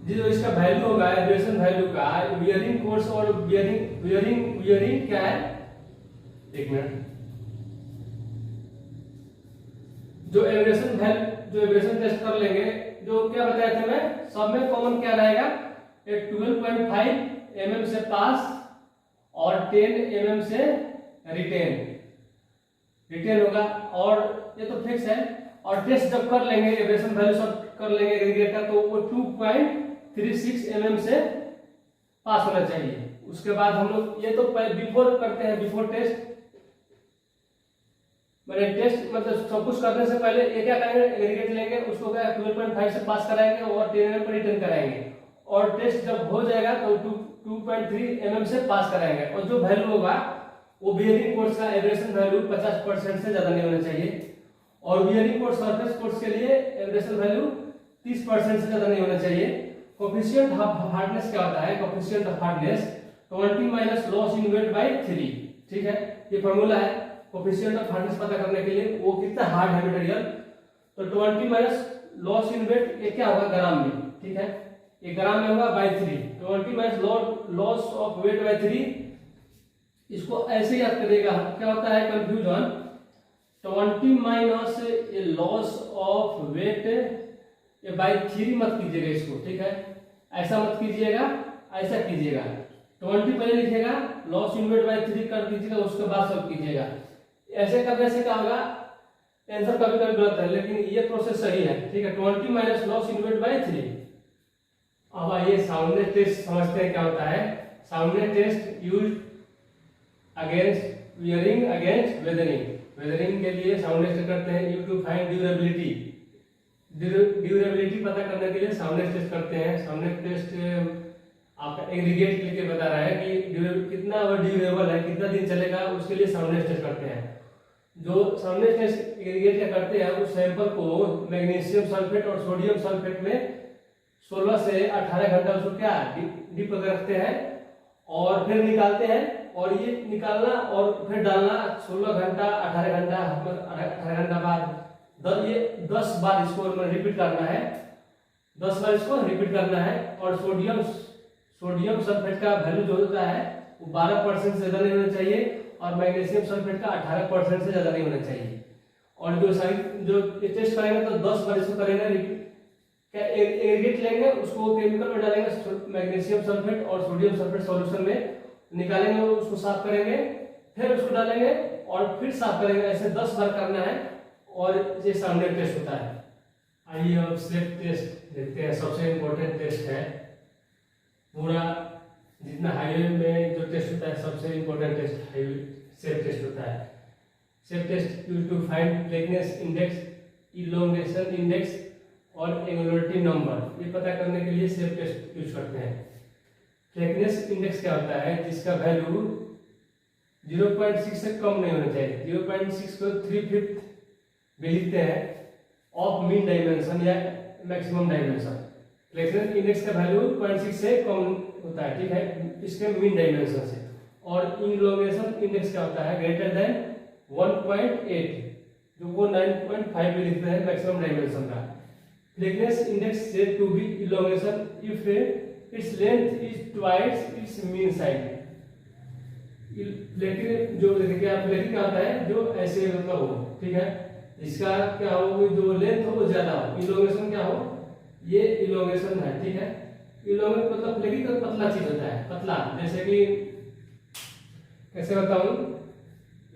जो इसका वैल्यू होगा एब्रेशन वैल्यू का वियरिंग फोर्स और वियरिंग क्या है, एक मिनट, जो एब्रेशन टेस्ट कर लेंगे, जो क्या बताया था मैं, सब में कॉमन क्या रहेगा, एक 12.5 mm से पास और 10 mm से रिटेन होगा, और ये तो फिक्स है। और टेस्ट जब कर लेंगे एब्रेशन वैल्यू सब कर लेंगे एग्रीगेट का, तो वो 2.36 mm से पास होना चाहिए। उसके बाद हम लोग ये तो बिफोर करते हैं, बिफोर टेस्ट मैंने टेस्ट मतलब सब कुछ करने से पहले ये क्या करेंगे, एग्रीगेट लेंगे, उसको क्या 12.5 से पास कराएंगे और 10 mm पर रिटर्न कराएंगे, और टेस्ट जब हो जाएगा तो 2.3 mm से पास कराएंगे। और जो वैल्यू होगा वो बियरिंग फोर्स का एब्रेशन वैल्यू 50% से ज्यादा नहीं होना चाहिए, और बियरिंग फोर्स सरफेस फोर्स के लिए एब्रेशन वैल्यू 30% से ज्यादा नहीं होना चाहिए। कोफिशिएंट ऑफ हार्डनेस क्या होता है, coefficient of hardness 20 minus loss in wait by 3, ठीक है, ये फार्मूला है कोफिशिएंट ऑफ हार्डनेस पता करने के लिए, वो कितना हार्ड है मटेरियल, तो 20 माइनस लॉस इन वेट ये क्या होगा ग्राम में, ठीक है, ये ग्राम में होगा by 3, 20 minus loss of weight by 3, इसको ऐसे याद करिएगा। क्या होता है कंफ्यूजन, 20 माइनस ये लॉस ऑफ वेट ये बाय 3 मत कीजिएगा इसको, ठीक है, ऐसा मत कीजिएगा, ऐसा कीजिएगा, 20 पहले लिखिएगा, लॉस इन वेट बाय 3 कर दीजिएगा, उसके बाद सब कीजिएगा। ऐसे करने से क्या होगा, आंसर कभी कभी गलत है, लेकिन ये प्रोसेस सही है, ठीक है, 20 minus loss in wait by 3। अब आइए साउंडनेस टेस्ट समझते हैं क्या होता है। Soundness test use against wearing against weathering के लिए साउंडनेस टेस्ट करते हैं। यू टू फाइंड ड्यूरेबिलिटी पता करने के लिए साउंडनेस टेस्ट करते हैं। साउंडनेस टेस्ट आपका एग्रीगेट लेके बता रहा है कि कितना ड्यूरेबल है, कितना दिन चलेगा, उसके लिए साउंडनेस टेस्ट करते हैं। जो साउंडनेस टेस्ट एग्रीगेट क्या करते हैं, उस सैंपल को मैग्नीशियम सल्फेट और सोडियम सल्फेट में 16 से 18 घंटा उसको क्या डिप करके रखते हैं और फिर निकालते हैं, और ये निकालना और फिर डालना 16 घंटा 18 घंटा बाद ये 10 बार इसको रिपीट करना है, 10 बार इसको रिपीट करना है। और सोडियम सल्फेट का वैल्यू जो होता है वो 12% से ज्यादा नहीं होना चाहिए, और मैग्नीशियम सल्फेट का 18% से ज्यादा नहीं होना चाहिए। और जो टेस्ट करेंगे तो 10 बार इसको करेंगे रिपीट, एग्रीगेट लेंगे, उसको केमिकल में डालेंगे मैग्नीशियम सल्फेट और सोडियम सल्फेट सॉल्यूशन में निकालेंगे, उसको साफ करेंगे, फिर उसको डालेंगे और फिर साफ करेंगे, ऐसे 10 बार करना है, और ये साउंडनेस टेस्ट होता है। आइए अब सेफ टेस्ट देखते हैं। सबसे इम्पोर्टेंट टेस्ट है, पूरा जितना हाईवे में जो टेस्ट होता है सबसे इम्पोर्टेंट टेस्ट सेफ टेस्ट होता है। Shape test use to find flatness index, elongation index और एंगुलरिटी नंबर, ये पता करने के लिए सेफ टेस्ट यूज करते हैं। फ्लैटनेस इंडेक्स क्या होता है, जिसका वैल्यू 0.6 से कम नहीं होना चाहिए, 0.6 को 3/5 भी लिखते हैं ऑफ मीन डायमेंशन या मैक्सिमम डायमेंशन। फ्लैटनेस इंडेक्स का वैल्यू 0.6 से कम होता है, ठीक है, इसके मीन डायमेंशन से। और इलोंगेशन इंडेक्स क्या होता है, ग्रेटर देन 1.8, जो वो 9.5 भी लिखते हैं मैक्सिमम डायमेंशन का। Flatness index said to be elongation if its length is twice its mean side. Flatten जो देखिए फ्लैटिन क्या होता है, जो ऐसे का हो, ठीक है, इसका क्या हो, जो लेंथ हो वो ज्यादा हो, इलोंगेशन क्या हो, ये इलोंगेशन है, ठीक है। इलोंगेट मतलब फ्लैटिन का पतला चीज होता है, पतला, जैसे कि कैसे बताऊं,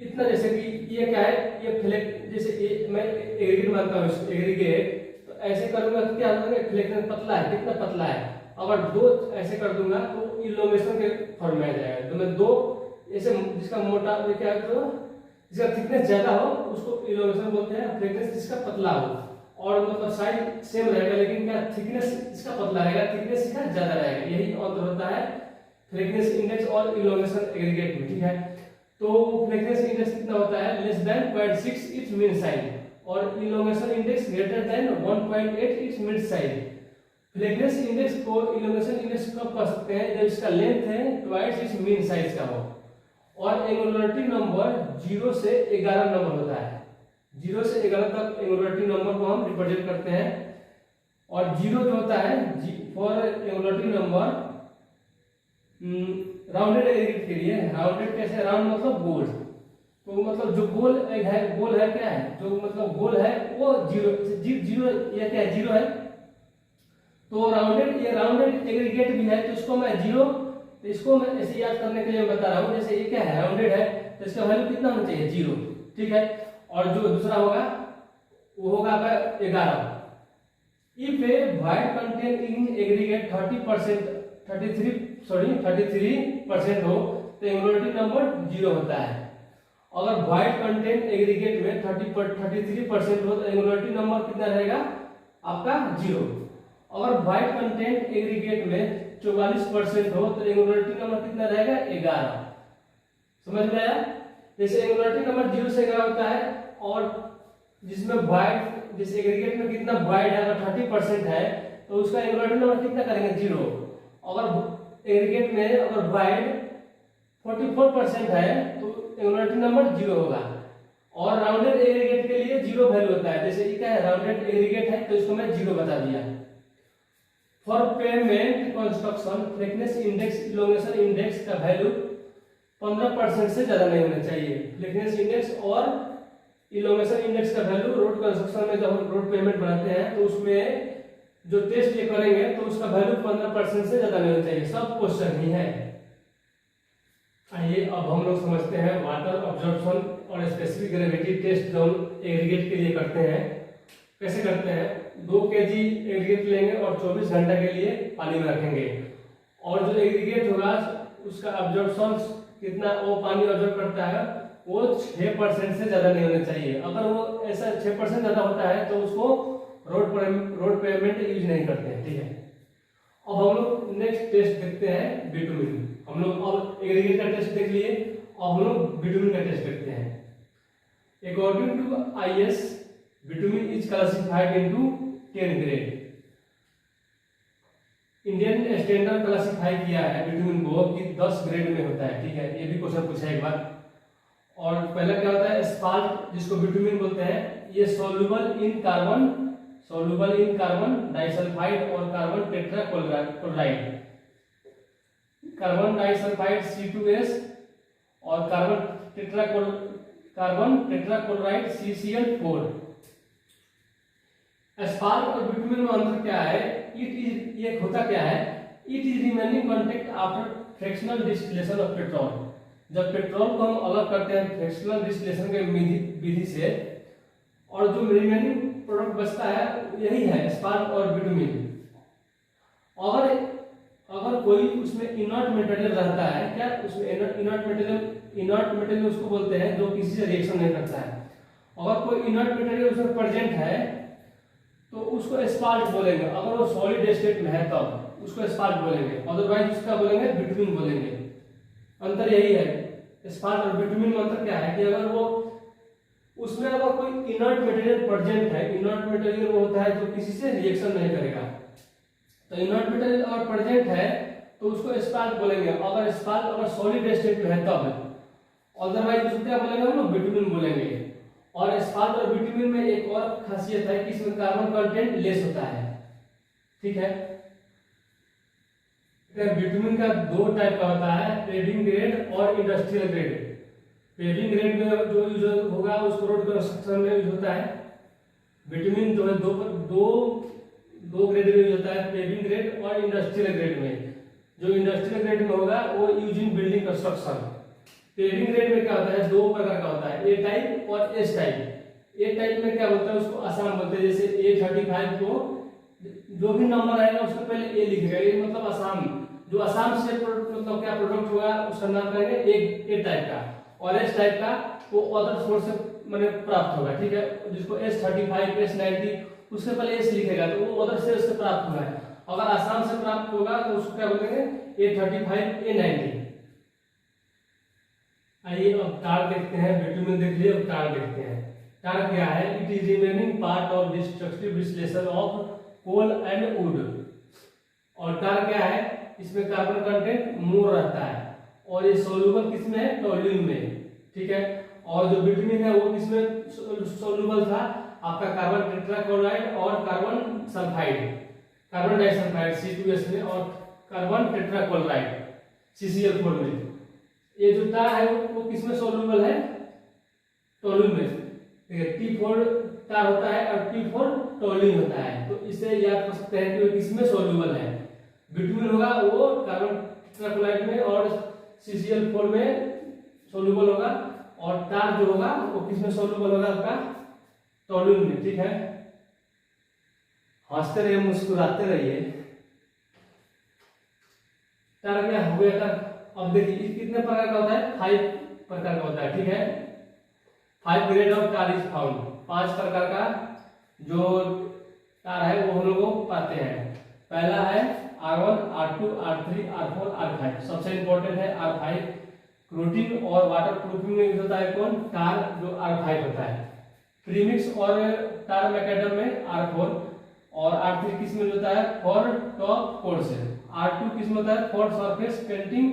इतना, जैसे कि ये क्या है, ये फ्लैट, जैसे ये मैं एग्रीगेट मानता हूँ, एग्रीगेट तो ऐसे करूंगा तो क्या होगा, फ्लैटिन पतला है, कितना पतला है, अगर दो ऐसे कर दूंगा तो इलोंगेशन के फॉर्म में आ जाएगा। तो मैं दो ऐसे जिसका मोटा क्या है, तो जिसका थिकनेस ज्यादा हो उसको इलोंगेशन बोलते हैं, फ्लैटनेस जिसका पतला हो, और मतलब साइज सेम रहेगा लेकिन क्या थिकनेस इसका पतला रहेगा, थिकनेस इसका ज्यादा रहेगा, यही अंतर होता है फ्लैटनेस इंडेक्स और इलोंगेशन एग्रीगेट में, ठीक है। तो फ्लैटनेस इंडेक्स कितना होता है, less than 0.6 its mean size, और elongation index greater than 1.8 its mid size. Flatness index को इलोंगेशन इंडेक्स कब कर सकते हैं, जब इसका लेंथ है ट्वाइस इट्स मीन साइज का हो, और एंगुलरिटी नंबर 0 से 11 नंबर होता है, 0 से 11 तक एंगुलरिटी नंबर को हम रिप्रेजेंट करते हैं। और जीरो जो होता है फॉर एग्लोटिंग नंबर राउंडेड एग्रीगेट के लिए, राउंडेड कैसे, राउंड मतलब गोल, तो मतलब जो गोल है क्या है, जो मतलब गोल है वो जीरो, जीरो ये क्या है, जीरो है, तो राउंडेड, ये राउंडेड एग्रीगेट भी है, तो इसको मैं जीरो, तो इसको मैं ऐसे याद करने के लिए मैं बता रहा हूँ, जैसे ये क्या है, राउंडेड है, तो इसका वैल्यू कितना होना चाहिए, जीरो, ठीक है। और जो दूसरा होगा वो होगा आपका 11। If a wide content in aggregate 33% हो तो एग्लोटिंग नंबर जीरो होता है। अगर वाइड कंटेंट एग्रीगेट में 33% हो तो एग्लोटिंग नंबर कितना रहेगा आपका जीरो। अगर वाइड कंटेंट एग्रीगेट में 44% हो तो एग्लोटिंग नंबर कितना रहेगा 11। समझ में आया? जैसे एग्लोटिंग नंबर 0 से 11 होता है, और जिसमें वाइड, जैसे एग्रीगेट में कितना वाइड है, अगर 30% है तो उसका एग्लोटिंग नंबर कितना करेंगे, जीरो। अगर एग्रीगेट में अगर वाइड 44% है तो एग्लोटिंग नंबर जीरो होगा। और राउंडेड एग्रीगेट के लिए जीरो वैल्यू होता है, जैसे ये क्या है, राउंडेड एग्रीगेट है तो इसको मैं जीरो बता दिया। For pavement construction flakiness index, elongation index का वैल्यू 15% से ज्यादा नहीं होना चाहिए। फ्लैक्नेस इंडेक्स और इलोंगेशन इंडेक्स का वैल्यू रोड कंस्ट्रक्शन में जब हम रोड पेमेंट बनाते हैं तो उसमें जो टेस्ट ये करेंगे तो उसका वैल्यू 15% से ज्यादा नहीं होना चाहिए। सब क्वेश्चन ही है। आइए अब हम लोग समझते हैं वाटर ऑब्जॉर्प्शन और स्पेसिफिक ग्रेविटी टेस्ट जो हम एग्रीगेट के लिए करते हैं। कैसे करते हैं, 2 kg एग्रीगेट लेंगे और 24 घंटा के लिए पानी में रखेंगे, और जो एग्रीगेट होगा उसका ऑब्जॉर्प्शन कितना, वो पानी ऑब्जॉर्व करता है वो 6% से ज्यादा नहीं होना चाहिए। अगर वो ऐसा 6% ज्यादा होता है तो उसको रोड पेमेंट यूज नहीं करते हैं, ठीक है। अब हम लोग नेक्स्ट टेस्ट देखते हैं बिटुमिन। हम लोग अब एग्रीगेट का टेस्ट देख लिए, अब हम लोग बिटुमिन का टेस्ट देखते हैं। According to IS bitumen is classified into 10 grade. Indian standard classify किया है बिटुमिन को कि 10 ग्रेड में होता है, ठीक है। ये भी क्वेश्चन पूछा एक बार। और पहला क्या होता है, स्पाल्ट जिसको बिटुमिन बोलते हैं, ये सोल्यूबल इन कार्बन डाइसल्फाइड और carbon tetrachloride, carbon disulphide C2S और कार्बन टेट्राक्लोराइड CCl4। स्पार्क और बिटुमिन में अंतर क्या है, ये होता क्या है, it is remaining contact after fractional distillation of petrol. जब पेट्रोल को हम अलग करते हैं फ्रैक्शनल डिस्टिलेशन के विधि से, और जो रिमेनिंग प्रोडक्ट बचता है यही है स्पार्क और बिटुमिन। अगर कोई उसमें इनर्ट मटेरियल रहता है, क्या उसमें इनर्ट मटेरियल उसको बोलते हैं जो किसी से रिएक्शन नहीं करता है। अगर कोई इनर्ट मटेरियल उसमें प्रेजेंट है तो उसको स्पार्क बोलेंगे। अगर वो सॉलिड स्टेट में है तब उसको स्पार्क बोलेंगे, अदरवाइज उसका बोलेंगे बिटुमिन बोलेंगे। अंतर यही है स्पार्क और बिटुमिन में। अंतर क्या है कि अगर वो उसमें अगर कोई इनर्ट मटेरियल प्रेजेंट है, इनर्ट मटेरियल वो होता है जो किसी से रिएक्शन नहीं करेगा, तो इनर्ट मटेरियल अगर प्रेजेंट है तो उसको स्पार्क बोलेंगे। अगर स्पार्क अगर सॉलिड स्टेट में है तब, अदरवाइज उसको क्या बोलेंगे हम लोग, बिटुमिन बोलेंगे। और स्पार्क और बिटुमिन में एक और खासियत है कि इसमें कार्बन कंटेंट लेस होता है, ठीक है। बिटुमिन का 2 टाइप का होता है, पेविंग ग्रेड और इंडस्ट्रियल ग्रेड। पेविंग ग्रेड में जो यूज होगा उसको रोड कंस्ट्रक्शन में यूज होता है। बिटुमिन जो है दो ग्रेड में यूज होता है, पेविंग ग्रेड और इंडस्ट्रियल ग्रेड में। जो इंडस्ट्रियल ग्रेड में होगा वो use in building construction. Paving grade में क्या होता है, 2 प्रकार का होता है, ए टाइप और एस टाइप। ए टाइप में क्या बोलता है, उसको आसाम बोलते हैं। जैसे A35 को जो भी नंबर आएगा उसके पहले ए लिखेगा, ये मतलब आसाम। जो आसाम से मतलब क्या प्रोडक्ट होगा उसका नाम करेंगे ए टाइप का, और एस टाइप का वो अदर सोर्स से मैंने प्राप्त होगा, ठीक है। जिसको S35 S90 उसके पहले एस लिखेगा तो वो अदर से प्राप्त हुआ है। अगर आसाम से प्राप्त होगा तो उसको क्या बोलेंगे, A35 A90। आइए अब टार देखते हैं। बिटुमिन देख लिए, अब टार देखते हैं। टार क्या है, it is remaining part of destructive distillation of coal and wood. और टार क्या है, इसमें कार्बन कंटेंट मोर रहता है, और ये सोल्यूबल किसमें है, टोल्यूइन में, ठीक है। और जो बिटुमिन है वो किसमें सोल्यूबल था, आपका कार्बन टेट्राक्लोराइड और carbon sulphide, carbon disulphide C2S में और कार्बन टेट्राक्लोराइड CCl4 में। ये जो तार है वो किसमें सोल्यूबल है? टोलून में। ठीक है, T4 तार होता है और T4 टोलून होता है। तो इसे याद कर सकते हैं कि वो किसमें सोल्यूबल है। बिटुमिन होगा वो कार्बन टेट्राक्लोराइड में और CCl4 में सोल्यूबल होगा, और तार जो होगा वो किसमें सोल्यूबल होगा? आपका टोलून में। ठीक है, हंसते रहिए, मुस्कुराते रहिए। तार क्या हो गया था? अब देखिए कितने प्रकार का होता है? 5 प्रकार का होता है। ठीक है, 5 ग्रेड ऑफ तार इज फाउंड। 5 प्रकार का जो तार है वो हम लोग को पाते हैं। पहला है R1, R2, R3, R4, R5। सबसे इंपॉर्टेंट है R5। क्लोरीन और वाटर प्रूफिंग में यूज होता है कौन? तार, जो R5 होता है। प्रीमिक्स और तार मैकेडम में R4, और R3 किस में होता है? फॉर टॉप कोर्स है। R2 किस में होता है? For surface painting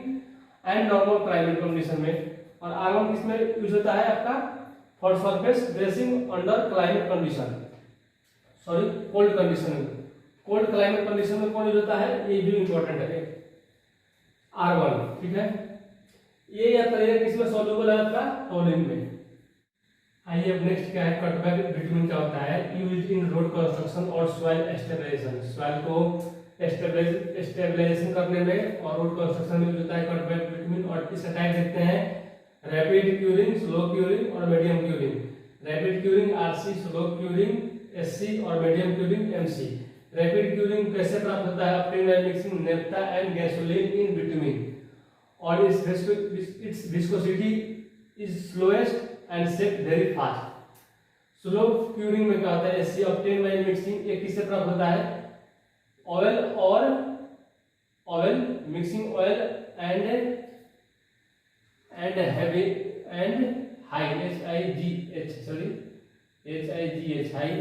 and normal climate condition में, और R1 किस में यूज होता है? आपका for surface dressing under climate condition, sorry cold condition में। कोल्ड क्लाइमेट कंडीशन में कौन यूज होता है? ये भी इंपॉर्टेंट है R1। ठीक है, ये याद करिएगा किसमें सोल्यूबल है? आपका टोलून में। आइए अब नेक्स्ट क्या है? कटबैक बिटुमिन क्या होता है? यूज्ड इन रोड कंस्ट्रक्शन और सॉइल स्टेबलाइजेशन। सॉइल को स्टेबलाइजेशन करने में और रोड कंस्ट्रक्शन में यूज होता है कटबैक बिटुमिन। और इसका टाइप देखते हैं, रैपिड क्यूरिंग, स्लो क्यूरिंग और medium curing. Rapid curing RC, slow curing SC और medium curing MC। Rapid curing कैसे प्राप्त होता है? Obtain by mixing naphtha and gasoline in bitumen, और its viscosity is slowest and set very fast. Slow curing में क्या होता है? SC obtain by mixing. ये किससे प्राप्त होता है? ऑयल और oil mixing oil and heavy and high HIGH high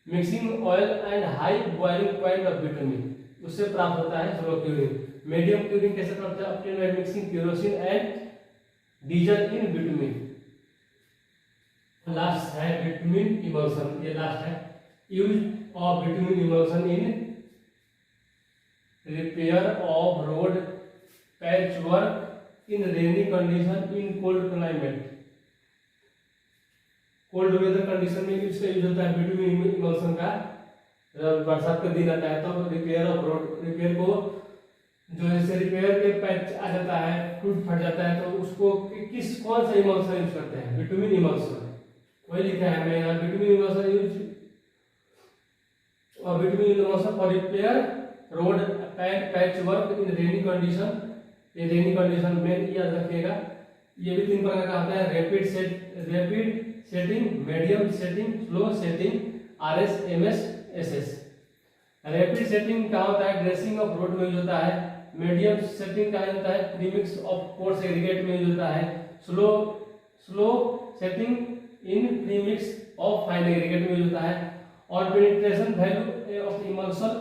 mixing oil and high boiling point of bitumen, उससे प्राप्त होता है स्लो क्यूरिंग। मीडियम क्यूरिंग कैसे प्राप्त होता है? Obtain by mixing kerosene and diesel in bitumen. Last है बिटुमिन इमल्सन। ये लास्ट है, use of bitumen emulsion in repair of road patch work in rainy condition in cold climate. Cold weather condition में इसका यूज होता है बिटुमिन इमल्सन का। बरसात का दिन आता है तो रिपेयर ऑफ रोड, रिपेयर को जो जैसे रिपेयर के पैच आ जाता है, टूट फट जाता है, तो उसको किस कौन सा इमल्सन यूज करते हैं? Bitumen emulsion. वही लिखा है मैं यहाँ, बिटुमिन इमल्सन यूज, और bitumen emulsion for repair road patch work in rainy condition. ये रेनी कंडीशन में याद रखिएगा। ये भी 3 प्रकार का होता है, rapid setting, medium setting, slow setting, RS, MS, SS। Rapid setting क्या होता है? ड्रेसिंग ऑफ रोड में यूज होता है। मीडियम सेटिंग क्या होता है? प्रीमिक्स ऑफ कोर्स एग्रीगेट में यूज होता है। Slow setting in premix of fine aggregate में यूज होता है। और penetration value of emulsion,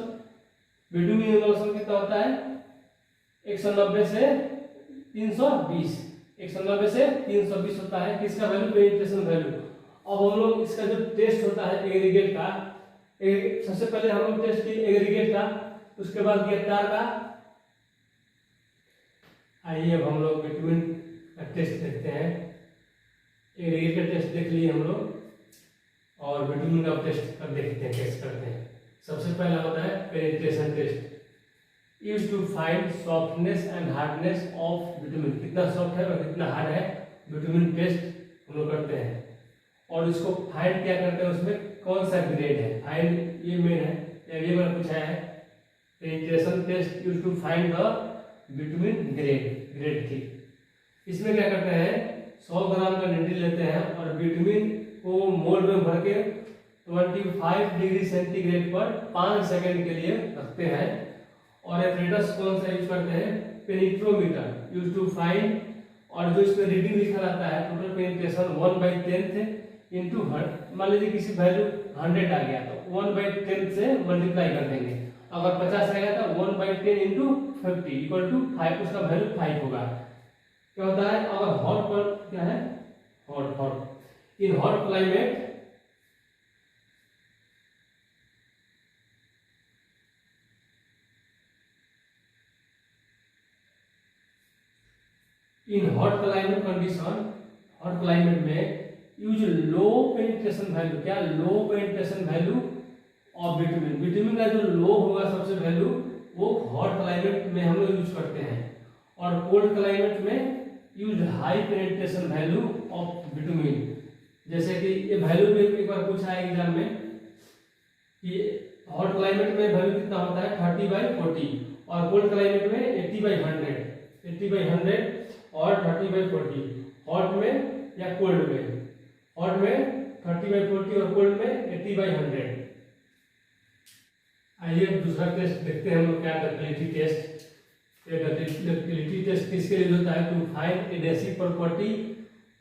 bitumen emulsion कितना होता है? 190 से 320, 190 से 320 होता है। किसका वैल्यू? Penetration value. अब हम लोग इसका जो टेस्ट होता है एग्रीगेट का, सबसे पहले हम लोग टेस्ट किए एग्रीगेट का, उसके बाद किया तार का। आइए अब हम लोग बिटुमिन का टेस्ट देखते हैं। एग्रीगेट का टेस्ट देख लिए हम लोग, और बिटुमिन का टेस्ट अब देखते हैं कैसे करते हैं। सबसे पहला होता है penetration test, used to find softness and hardness of bitumen. कितना सॉफ्ट है और कितना हार्ड है, बिटुमिन टेस्ट हम लोग करते हैं। और इसको फाइंड क्या करते हैं? उसमें कौन सा ग्रेड है फाइंड, ये मेन है, ये मैंने पूछा है। Penetration test used to find the bitumen grade थी। इसमें क्या करते हैं? 100 ग्राम का निडल लेते हैं और बिटुमिन को मोल्ड में भर के 25 डिग्री सेंटीग्रेड पर 5 सेकंड के लिए रखते हैं। और एपरेटस कौन सा यूज करते हैं? Penetrometer use to find. और जो इसमें रीडिंग लिखा रहता है टोटल पेनिट्रेशन 1/10 इंटू 100। मान लीजिए किसी वैल्यू 100 आ गया तो 1/10 से मल्टीप्लाई कर देंगे। अगर 50 आएगा तो 1/10 इंटू 50 इक्वल टू 5, उसका वैल्यू 5 होगा। क्या होता है? अगर हॉट पर क्या है? Hot in hot climate in hot climate condition, hot climate में यूज लो पेनिट्रेशन वैल्यू, क्या लो penetration value of vitamin, vitamin का जो लो होगा सबसे वैल्यू वो हॉट क्लाइमेट में हम लोग यूज करते हैं, और कोल्ड क्लाइमेट में use high penetration value of vitamin. जैसे कि ये वैल्यू भी एक बार पूछा है एग्जाम में कि हॉट क्लाइमेट में वैल्यू कितना होता है 30/40 और कोल्ड क्लाइमेट में 80/100, 80/100 और 30/40, हॉट में या कोल्ड में, हॉट में 30/40 और कोल्ड में 80/100। आइए दूसरा टेस्ट देखते हैं हम लोग, क्या डक्टिलिटी टेस्ट। ये डक्टिलिटी टेस्ट किसके लिए होता है? टू फाइंड एडेसिव प्रॉपर्टी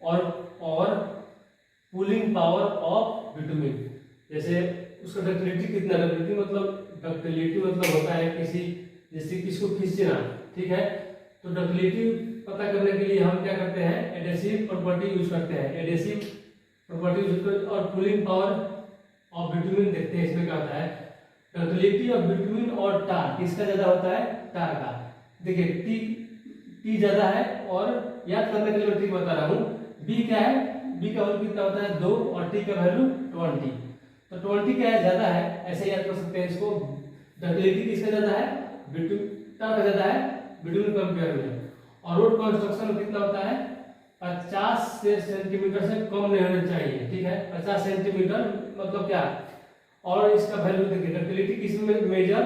और कूलिंग पावर ऑफ विटामिन। जैसे उसका डक्टिलिटी कितना, डक्टिलिटी मतलब होता है किसी, जैसे किसको खींचना, ठीक है, तो डक्टिलिटी पता करने के लिए हम क्या करते हैं, एडेसिव प्रॉपर्टी यूज करते हैं, एडेसिव प्रॉपर्टी यूज करते, और कूलिंग पावर ऑफ विटामिन देखते हैं। इसमें क्या होता है, डक्टिलिटी ऑफ विटामिन और टार, किसका ज्यादा होता है? टार का। देखिए टी ज्यादा है, और याद करने के लिए मैं ट्रिक बता रहा हूँ, बी क्या है, बी का वैल्यू कितना होता है 2 और टी का वैल्यू 20, तो 20 क्या है, ज्यादा है, ऐसे याद कर सकते हैं इसको। डक्टिलिटी किसका ज्यादा है? टार का ज्यादा है विटामिन कंपेयर में। और रोड कंस्ट्रक्शन कितना होता है? 50 सेंटीमीटर से कम नहीं होना चाहिए, ठीक है, 50 सेंटीमीटर मतलब क्या। और इसका वैल्यू देखिए, डक्टिलिटी किस में मेजर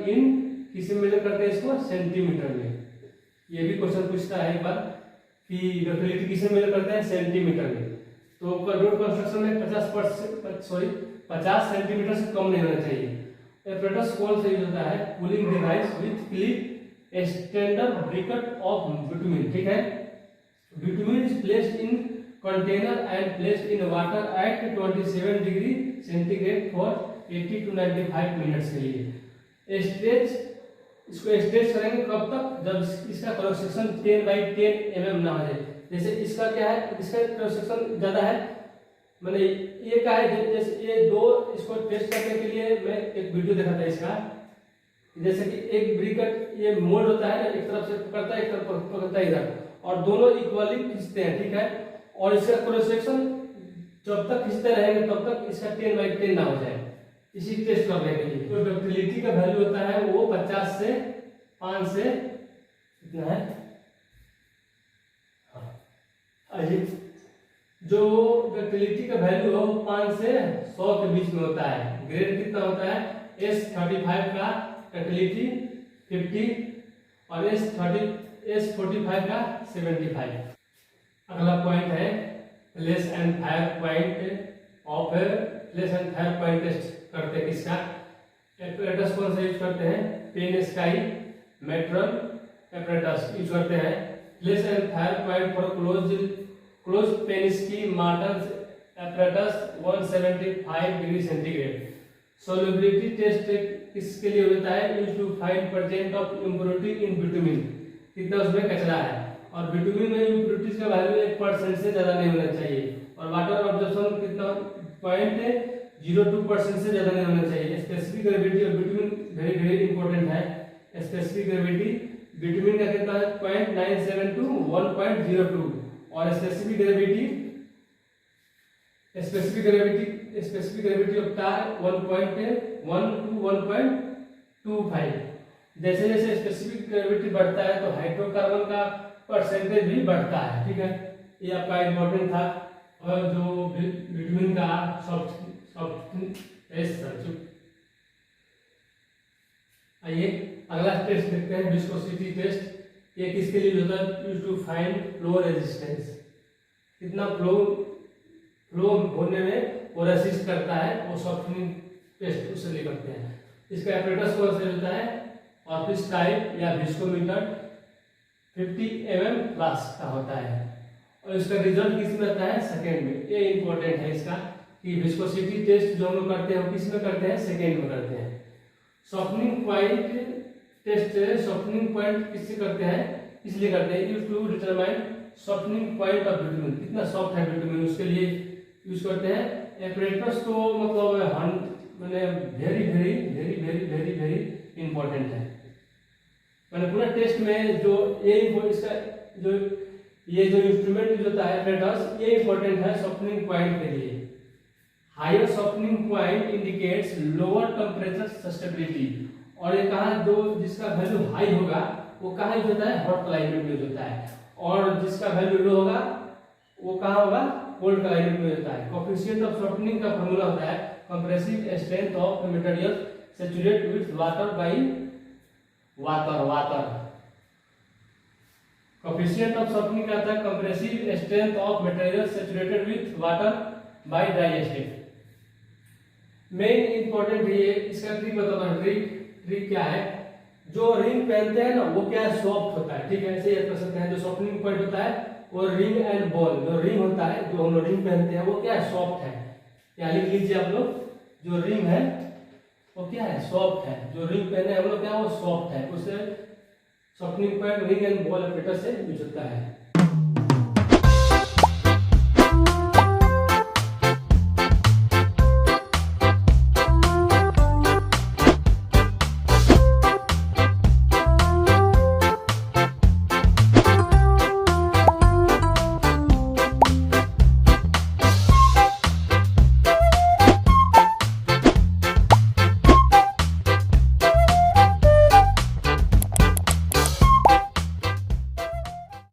इन, किस में मेजर करते हैं इसको? सेंटीमीटर में। ये भी क्वेश्चन पूछता है एक बार कि डक्टिलिटी किस में मेजर करते हैं? सेंटीमीटर में। तो रोड कंस्ट्रक्शन में 50 सेंटीमीटर से कम नहीं होना चाहिए। एपरेटस कौन सा यूज होता है? Cooling device with clip extender briquette of vitamin, ठीक है। Vitamin is placed in container and placed in water at 27 degree centigrade for 80 to 95 minutes के लिए। स्ट्रेच, इसको स्ट्रेच करेंगे कब तक? जब इसका क्रॉस सेक्शन 10/10 mm ना हो जाए। जैसे इसका क्या है, इसका क्रॉस सेक्शन ज्यादा है, मैंने ये क्या है, जैसे ये दो, इसको टेस्ट करने के लिए मैं एक वीडियो देखा था इसका, जैसे कि एक ब्रिकेट ये मोड़ होता है, एक तरफ से पकड़ता है, एक तरफ पकड़ता है इधर, और दोनों इक्वली खींचते हैं, ठीक है, और इसका क्रॉस सेक्शन जब तक खींचते रहेंगे तब तक इसका 10/10 ना हो जाए, इसी टेस्ट करने के लिए। तो डक्टिलिटी का वैल्यू होता है वो 50 से 5 से कितना है, अजीब, जो डक्टिलिटी का वैल्यू है वो 5 से 100 के बीच में होता है। ग्रेड कितना होता है? S35 का डक्टिलिटी 50 और S45 का 75। अगला पॉइंट है flash and fire point of, flash and fire point test करते हैं किसका? एपरेटस कौन सा यूज करते हैं? पेन स्काई मेट्रल एपरेटस यूज करते हैं। Flash and fire point for close Pensky Martens apparatus 175 degree centigrade. Solubility test किसके लिए होता है? Use to find percent of impurity in bitumen, कितना उसमें कचरा है, और विटामिन में इम्प्योरिटीज का वैल्यू 1% से ज्यादा नहीं होना चाहिए, और वाटर ऑब्जर्वेशन कितना 0.02% से ज्यादा नहीं होना चाहिए। Specific gravity of vitamin very important है। स्पेसिफिक ग्रेविटी विटामिन का कितना है? 0.97 to 1.02, और specific gravity of tar 1.1 to 1.25। जैसे जैसे स्पेसिफिक ग्रेविटी बढ़ता है तो हाइड्रोकार्बन का परसेंटेज भी बढ़ता है, ठीक है, ये आपका इंपॉर्टेंट था। और जो विटामिन का आइए अगला टेस्ट देखते हैं, विस्कोसिटी टेस्ट। ये किसके लिए होता है? Use to find flow resistance, कितना फ्लो होने में वो रेसिस्ट करता है, वो सॉफ्टनिंग टेस्ट उससे लिए करते हैं। इसका एपरेटस कौन सा होता है? ऑफिस टाइप या विस्कोमीटर 50 mm फ्लास्क का होता है, और इसका रिजल्ट किस में आता है? सेकेंड में। ये इंपॉर्टेंट है इसका कि विस्कोसिटी टेस्ट जो हम लोग करते हैं किस में करते हैं? सेकेंड में करते हैं। Softening point test, softening point किससे करते हैं? इसलिए करते हैं use to determine softening point of vitamin, कितना सॉफ्ट है विटामिन, उसके लिए यूज करते हैं। एपरेटस तो मतलब मैंने वेरी इंपॉर्टेंट है। मैंने पूरा टेस्ट में जो ये इसका जो ये जो इंस्ट्रूमेंट यूज होता है एपरेटस, ये इंपॉर्टेंट है सॉफ्टनिंग पॉइंट के लिए। Higher softening point indicates lower temperature susceptibility. और ये कहा जो जिसका वैल्यू हाई होगा वो कहाँ यूज होता है, हॉट क्लाइमेट में यूज होता है, और जिसका वैल्यू लो होगा वो कहाँ होगा, कोल्ड क्लाइमेट में होता है। कोएफिशिएंट ऑफ सॉफ्टनिंग का फार्मूला होता है compressive strength of material saturate with water by water. Coefficient of softening का होता है compressive strength of material saturated with water by dry state. Main important ये इसका ट्रिक बताता हूं। ट्रिक क्या है, जो रिंग पहनते हैं ना वो क्या है, सॉफ्ट होता है, ठीक है, ऐसे याद कर सकते हैं। जो सॉफ्टनिंग पॉइंट होता है वो रिंग एंड बॉल, जो रिंग होता है जो हम लोग रिंग पहनते हैं वो क्या है, सॉफ्ट है। यहाँ लिख लीजिए आप लोग, जो रिंग है वो क्या है, सॉफ्ट है। जो रिंग पहने हम लोग क्या वो सॉफ्ट है, उससे softening point ring and ball operator से यूज होता है।